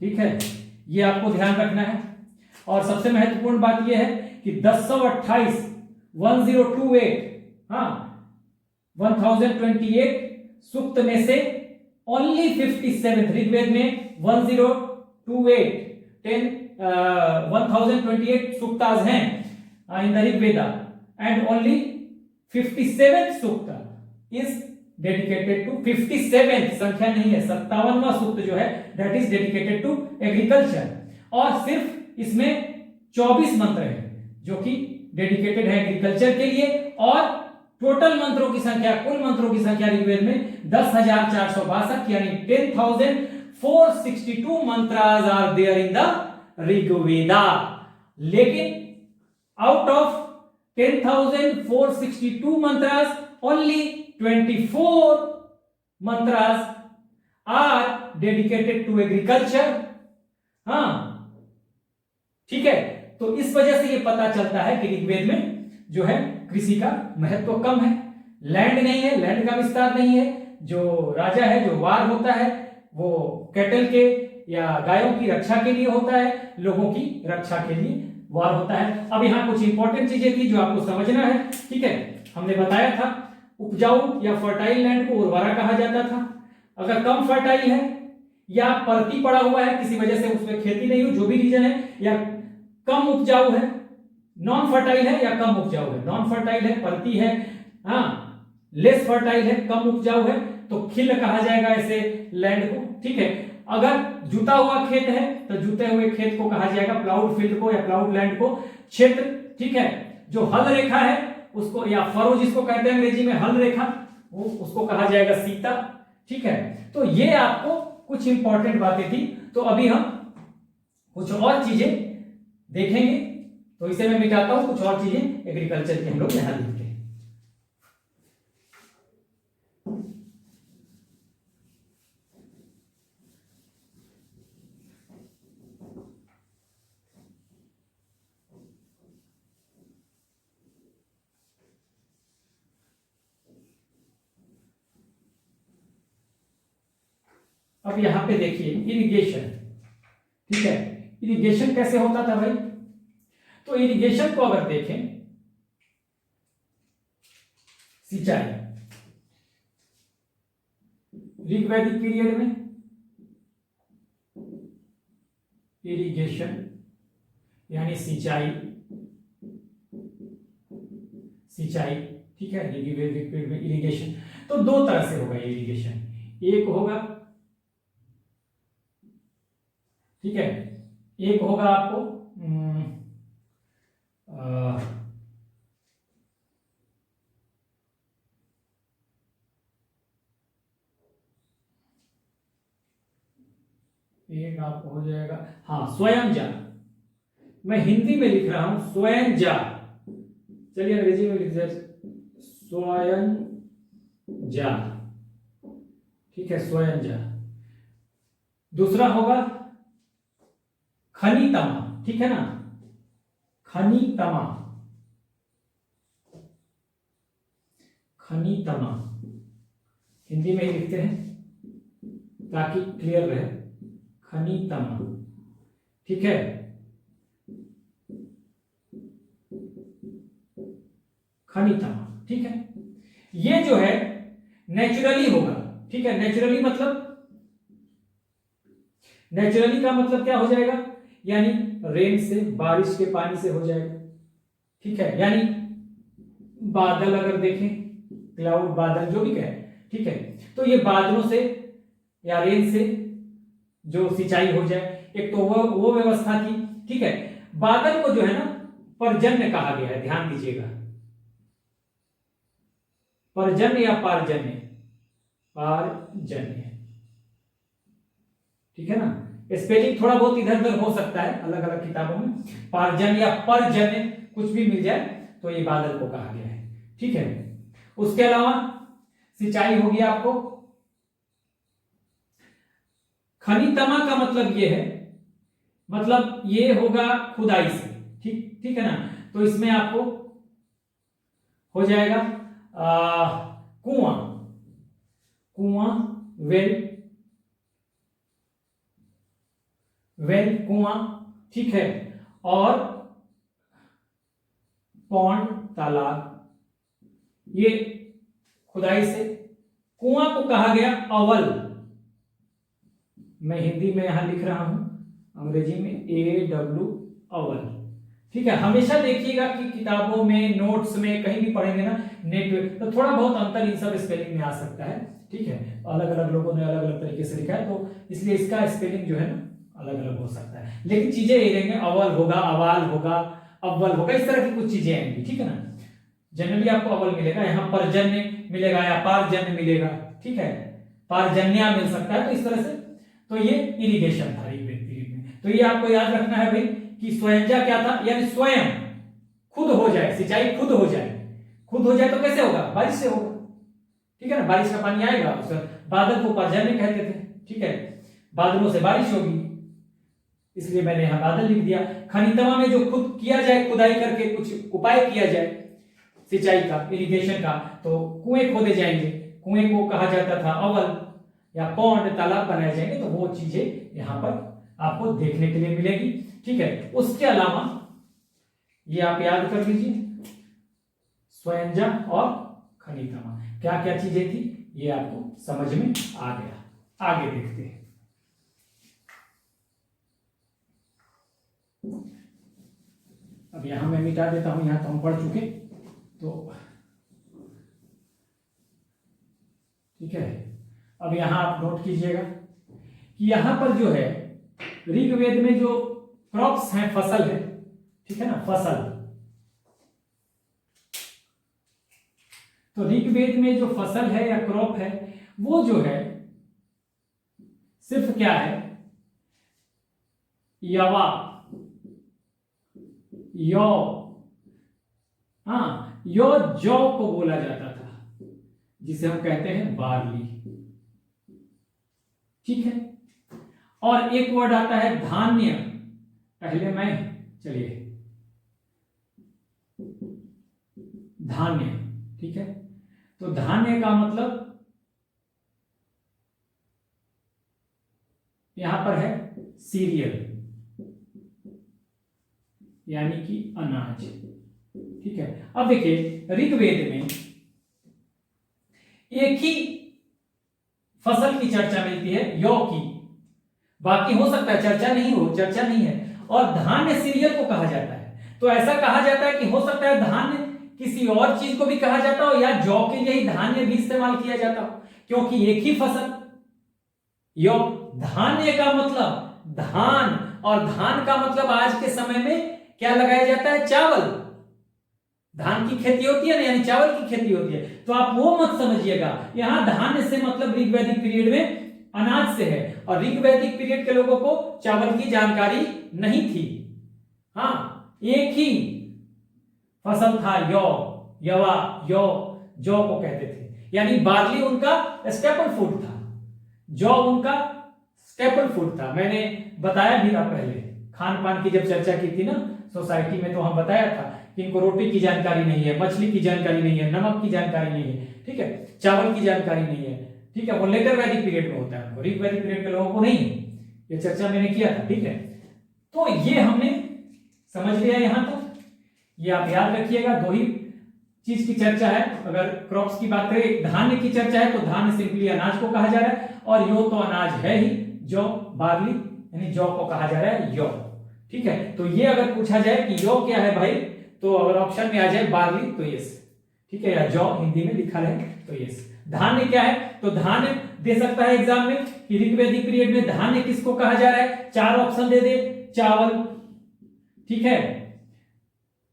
ठीक है, ये आपको ध्यान रखना है। और सबसे महत्वपूर्ण बात यह है कि 1028 1028, हाँ 1028 सूक्त में से ओनली 57th, ऋग्वेद में 1028 1028 सूक्तास हैं in the Rigveda, and only 57th सूक्त इज डेडिकेटेड टू, 57th संख्या नहीं है, 57वां सूक्त जो है that is dedicated to agriculture. और सिर्फ इसमें 24 मंत्र है जो कि डेडिकेटेड है एग्रीकल्चर के लिए। और टोटल मंत्रों की संख्या, कुल मंत्रों की संख्या ऋग्वेद में 10,462, यानी 10,462 mantras are there in the Rigveda. लेकिन out of 10,462 mantras only 24 mantras are dedicated to agriculture। हाँ, ठीक है, तो इस वजह से ये पता चलता है कि ऋग्वेद में जो है कृषि का महत्व कम है, लैंड नहीं है, लैंड का विस्तार नहीं है। जो राजा है, जो वार होता है वो कैटल के या गायों की रक्षा के लिए होता है, लोगों की रक्षा के लिए वार होता है। अब यहाँ कुछ इंपॉर्टेंट चीजें थी जो आपको समझना है। ठीक है, हमने बताया था उपजाऊ या फर्टाइल लैंड को उर्वरा कहा जाता था। अगर कम फर्टाइल है या परती पड़ा हुआ है, किसी वजह से उसमें खेती नहीं हो, जो भी रीजन है, या कम उपजाऊ है, नॉन फर्टाइल है या कम उपजाऊ है, नॉन फर्टाइल है, परती है, हाँ लेस फर्टाइल है, कम उपजाऊ है, तो खिल कहा जाएगा ऐसे लैंड को। ठीक है, अगर जुता हुआ खेत है तो जुते हुए खेत को कहा जाएगा प्लाउड फील्ड को या प्लाउड लैंड को, क्षेत्र। ठीक है, जो हल रेखा है उसको, या फरो जिसको कहते हैं अंग्रेजी में हल रेखा, वो उसको कहा जाएगा सीता। ठीक है, तो ये आपको कुछ इंपॉर्टेंट बातें थी। तो अभी हम कुछ और चीजें देखेंगे, तो इसे मैं मिटाता हूं, कुछ और चीजें एग्रीकल्चर की हम लोग यहां लिखते हैं। अब यहां पे देखिए इरिगेशन। ठीक है, इरिगेशन कैसे होता था भाई? तो इरिगेशन को अगर देखें, सिंचाई ऋग्वैदिक पीरियड में इरिगेशन यानी सिंचाई सिंचाई, ठीक है, इरिगेशन। तो दो तरह से होगा इरिगेशन, एक होगा, ठीक है, एक होगा आपको एक आपको हो जाएगा, हाँ, स्वयं जा। मैं हिंदी में लिख रहा हूं स्वयं जा, चलिए अंग्रेजी में लिख दे स्वयं जा, ठीक है, स्वयं जा। दूसरा होगा खनितमा, ठीक है ना, खनितमा, खनितमा हिंदी में ही लिखते हैं ताकि क्लियर रहे, खनितमा, ठीक है। खनितमा, ठीक है, ये जो है नेचुरली होगा, ठीक है। नेचुरली मतलब, नेचुरली का मतलब क्या हो जाएगा, यानी रेन से, बारिश के पानी से हो जाएगा, ठीक है। यानी बादल अगर देखें, क्लाउड, बादल जो भी कहे, ठीक है, तो ये बादलों से या रेन से जो सिंचाई हो जाए, एक तो वो व्यवस्था थी, ठीक है। बादल को जो है ना पर्जन्य कहा गया है, ध्यान दीजिएगा, पर्जन्य या पारजन्य, पारजन्य, ठीक है ना। स्पेलिंग थोड़ा बहुत इधर उधर हो सकता है अलग अलग किताबों में, पारजन्य या परजन्य कुछ भी मिल जाए तो ये बादल को कहा गया है, ठीक है। उसके अलावा सिंचाई होगी आपको, खनितमा का मतलब ये है, मतलब ये होगा खुदाई से, ठीक, ठीक है ना। तो इसमें आपको हो जाएगा कुआं, कुआं, वेल, वेल कुआं, ठीक है, और पौंड, तालाब, ये खुदाई से। कुआं को कहा गया अवल, मैं हिंदी में यहां लिख रहा हूं, अंग्रेजी में AW, अवल, ठीक है। हमेशा देखिएगा कि किताबों में, नोट्स में, कहीं भी पढ़ेंगे ना नेट, तो थोड़ा बहुत अंतर इन सब स्पेलिंग में आ सकता है, ठीक है। अलग अलग लोगों ने अलग अलग तरीके से लिखा है, तो इसलिए इसका स्पेलिंग जो है ना अलग अलग हो सकता है, लेकिन चीजें यही रहेंगे, अवल होगा, अवाल होगा, अव्वल होगा, इस तरह की कुछ चीजें आएंगी, ठीक है ना। जनरली आपको अव्वल मिलेगा, यहाँ परजन्य मिलेगा या पारजन्य मिलेगा, ठीक है, पारजन्या मिल सकता है, तो इस तरह से। तो ये इरिगेशन था ऋग्वेद में। तो ये आपको याद रखना है भाई कि स्वयंजा क्या था, यानी स्वयं, खुद हो जाए, सिंचाई खुद हो जाए। खुद हो जाए तो कैसे होगा, बारिश से होगा, ठीक है ना, बारिश का पानी आएगा, बादल को पर्जन्य कहते थे, ठीक है, बादलों से बारिश होगी, इसलिए मैंने यहां बादल लिख दिया। खनितमा में जो खुद किया जाए, खुदाई करके कुछ उपाय किया जाए सिंचाई का, इरिगेशन का, तो कुएं खोदे जाएंगे, कुएं को कहा जाता था अवल, या पौंड, तालाब बनाए जाएंगे, तो वो चीजें यहां पर आपको देखने के लिए मिलेगी, ठीक है। उसके अलावा ये आप याद कर लीजिए, स्वयंजा और खनितमा क्या क्या चीजें थी, ये आपको समझ में आ गया। आगे देखते हैं। अब यहां मैं मिटा देता हूं, यहां तो हम पढ़ चुके, तो ठीक है। अब यहां आप नोट कीजिएगा कि यहां पर जो है ऋग्वेद में जो क्रॉप्स हैं, फसल है, ठीक है ना, फसल, तो ऋग्वेद में जो फसल है या क्रॉप है, वो जो है सिर्फ क्या है, यवा, यो, हाँ, यो, जौ को बोला जाता था, जिसे हम कहते हैं बार्ली, ठीक है। और एक वर्ड आता है धान्य, पहले मैं, चलिए, धान्य, ठीक है। तो धान्य का मतलब यहां पर है सीरियल, यानी कि अनाज, ठीक है। अब देखिए ऋग्वेद में एक ही फसल की चर्चा मिलती है, यौ की, बाकी हो सकता है चर्चा नहीं हो, चर्चा नहीं है। और धान्य सीरियल को कहा जाता है, तो ऐसा कहा जाता है कि हो सकता है धान्य किसी और चीज को भी कहा जाता हो या जौ के लिए ही धान्य भी इस्तेमाल किया जाता हो, क्योंकि एक ही फसल। यो धान्य का मतलब धान, और धान का मतलब आज के समय में क्या लगाया जाता है? चावल। धान की खेती होती है ना, यानी चावल की खेती होती है। तो आप वो मत समझिएगा, यहां धान्य से मतलब ऋग्वैदिक पीरियड में अनाज से है, और ऋग्वैदिक पीरियड के लोगों को चावल की जानकारी नहीं थी। हाँ, एक ही फसल था यौ, यवा, यौ, जौ को कहते थे, यानी बार्ली उनका स्टेपल फूड था, जौ उनका स्टेपल फूड था। मैंने बताया भी था पहले, खान पान की जब चर्चा की थी ना सोसाइटी में, तो हम बताया था कि इनको रोटी की जानकारी नहीं है, मछली की जानकारी नहीं है, नमक की जानकारी नहीं है, ठीक है, चावल की जानकारी नहीं है, ठीक है, वो लेटर वैदिक पीरियड में होता है, उनको ऋग्वैदिक पीरियड के लोगों को नहीं है। ये चर्चा मैंने किया था, ठीक है। तो ये हमने समझ लिया यहां तक। ये आप याद रखिएगा, दो ही चीज की चर्चा है। अगर क्रॉप्स की बात करें, धान्य की चर्चा है तो धान्य सिंपली अनाज को कहा जा रहा है, और यो तो अनाज है ही, जौ बार्ली यानी जौ को कहा जा रहा है यो, ठीक है। तो ये अगर पूछा जाए कि यो क्या है भाई, तो अगर ऑप्शन में आ जाए बार्ली तो यस, ठीक है, या जौ हिंदी में लिखा रहे तो यस। धान्य क्या है, तो धान्य दे सकता है एग्जाम में कि ऋग्वैदिक पीरियड में धान्य किसको कहा जा रहा है, चार ऑप्शन दे दे, चावल, ठीक है,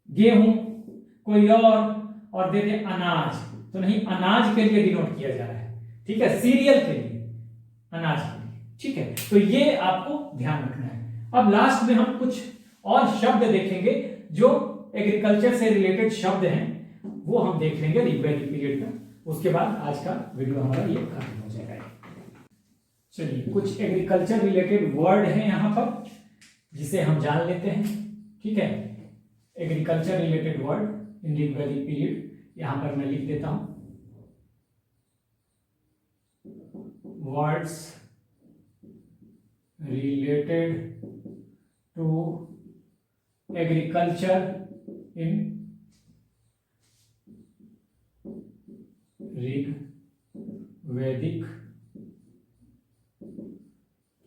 गेहूं, कोई और दे दे अनाज, तो नहीं, अनाज के लिए डिनोट किया जा रहा है, ठीक है, सीरियल के लिए, अनाज के लिए, ठीक है। तो ये आपको ध्यान रखना है। अब लास्ट में हम कुछ और शब्द देखेंगे जो एग्रीकल्चर से रिलेटेड शब्द हैं, वो हम देख लेंगे ऋग्वैदिक पीरियड का। उसके बाद आज का वीडियो हमारा ये खत्म हो जाएगा। चलिए, कुछ एग्रीकल्चर रिलेटेड वर्ड हैं यहां पर जिसे हम जान लेते हैं, ठीक है। Agriculture related word in Rigvedic period, यहां पर मैं लिख देता हूं, words related to agriculture in Rigvedic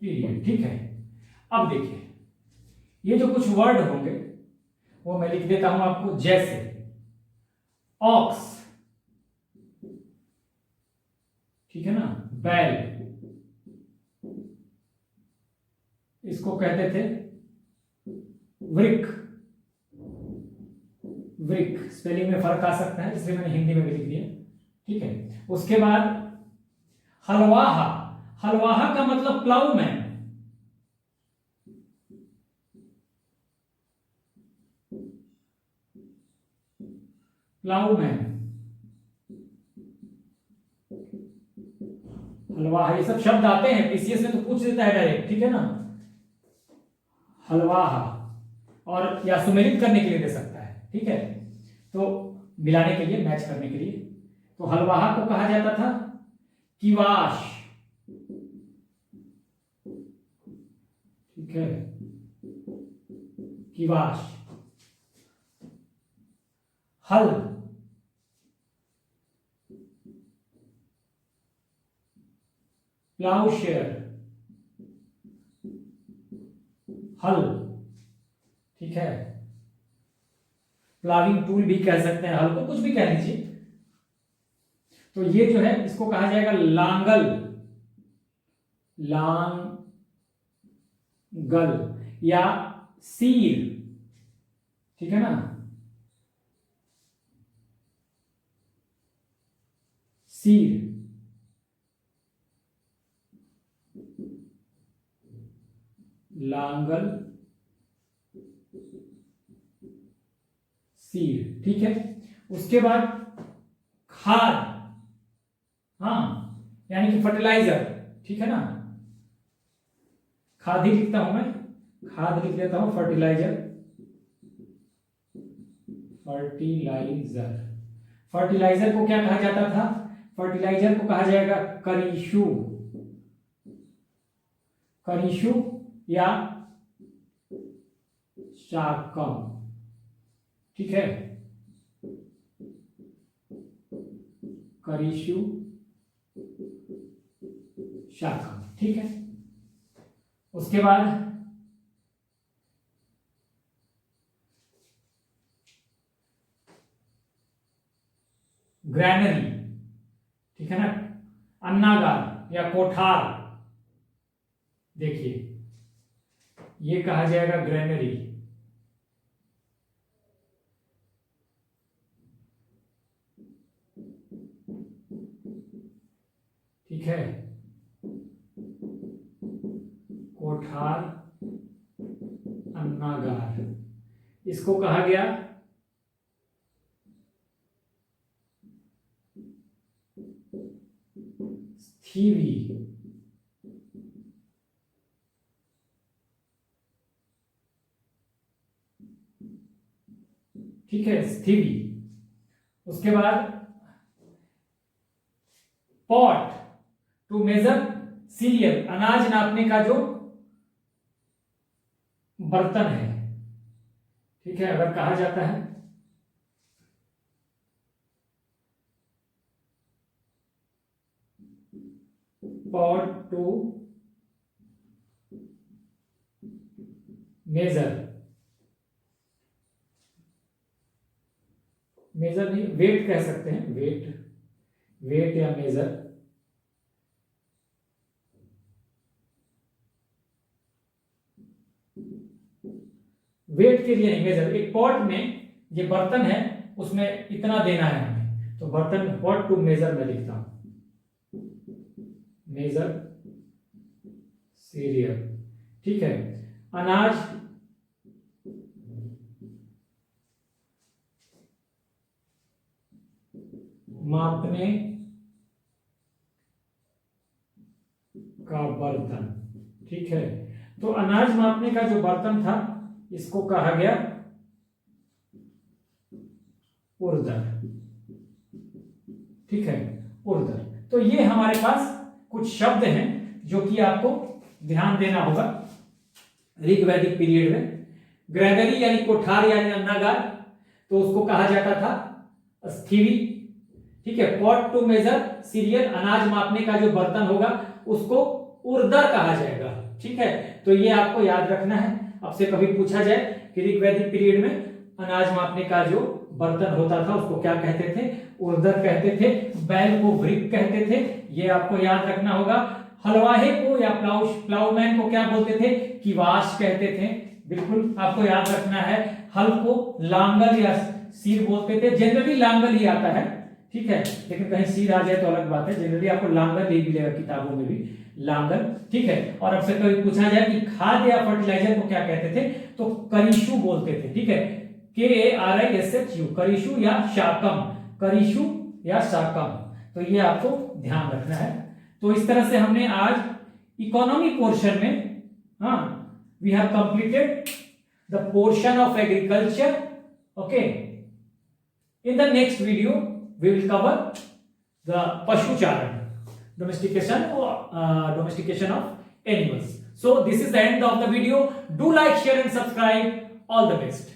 period, ठीक है। अब देखिए, ये जो कुछ वर्ड होंगे वो मैं लिख देता हूं आपको, जैसे ऑक्स, ठीक है ना, बैल, इसको कहते थे वृक, वृक स्पेलिंग में फर्क आ सकता है इसलिए मैंने हिंदी में भी लिख दिया, ठीक है। उसके बाद हलवाहा, हलवाहा का मतलब प्लाउमैन, प्लाउमैन, हलवाहा, ये सब शब्द आते हैं पीसीएस में तो पूछ देता है डायरेक्ट, ठीक है ना, हलवाहा, और या सुमेलित करने के लिए दे सकता है, ठीक है, तो मिलाने के लिए, मैच करने के लिए। तो हलवाहा को कहा जाता था किवाश, ठीक है, किवाश। हल, प्लाउशेयर, हल, ठीक है, प्लाविंग टूल भी कह सकते हैं, हल को कुछ भी कह लीजिए। तो ये जो है इसको कहा जाएगा लांगल, लांगल या सीर, ठीक है ना, सीर, लांगल, सीर, ठीक है। उसके बाद खाद, हाँ, यानी कि फर्टिलाइजर, ठीक है ना, खाद ही लिखता हूं मैं, खाद लिख देता हूं, फर्टिलाइजर, फर्टिलाइजर, फर्टिलाइजर को क्या कहा जाता था, फर्टिलाइजर को कहा जाएगा करीशु, करीशु या शाकम, ठीक है, करीशु, शाकम, ठीक है। उसके बाद ग्रैनरी, ठीक है ना, अन्नागार या कोठार, देखिए ये कहा जाएगा ग्रैनरी, ठीक है, कोठार, अन्नागार, इसको कहा गया स्थीवी, ठीक है, स्थीवी। उसके बाद पॉट टू मेजर सीरियल, अनाज नापने का जो बर्तन है, ठीक है, अगर कहा जाता है पॉट टू मेजर, मेजर नहीं, वेट कह सकते हैं, वेट, वेट या मेजर, वेट के लिए नहीं, मेजर। एक पॉट में ये बर्तन है, उसमें इतना देना है हमें, तो बर्तन पॉट टू मेजर में लिखता हूं, मेजर सीरियल, ठीक है। अनाज मापने का बर्तन, ठीक है। तो अनाज मापने का जो बर्तन था इसको कहा गया उर्दर, ठीक है, उर्दर। तो ये हमारे पास कुछ शब्द हैं जो कि आपको ध्यान देना होगा ऋग्वैदिक पीरियड में। ग्रैनरी यानी कोठार यानी अन्नागार, तो उसको कहा जाता था स्थीवी, ठीक है। पॉट टू मेजर सीरियल, अनाज मापने का जो बर्तन होगा उसको उर्दर कहा जाएगा, ठीक है। तो ये आपको याद रखना है। आपसे कभी पूछा जाए कि ऋग्वैदिक पीरियड में अनाज मापने का जो बर्तन होता था उसको क्या कहते थे, उर्दर कहते थे। बैल को वृक कहते थे, ये आपको याद रखना होगा। हलवाहे को या प्लाउमैन को क्या बोलते थे, किवाश कहते थे, बिल्कुल आपको याद रखना है। हल को लांगल या सीर बोलते थे, जनरली लांगल ही आता है, ठीक है, लेकिन कहीं सीर आ जाए तो अलग बात है। जनरली आपको लांगल ही मिलेगा किताबों में भी, लांगल, ठीक है। और अब से कभी पूछा जाए कि खाद या फर्टिलाइजर को क्या कहते थे, तो करिशु बोलते थे, ठीक है, KARISHU, करिशु या शाकम, करिशु या शाकम। तो ये आपको ध्यान रखना है। तो इस तरह से हमने आज इकोनॉमी पोर्शन में, हाँ, we have completed the portion of agriculture, okay. In the next video we will cover the pashucharan, domestication of animals. So this is the end of the video. Do like, share and subscribe. All the best.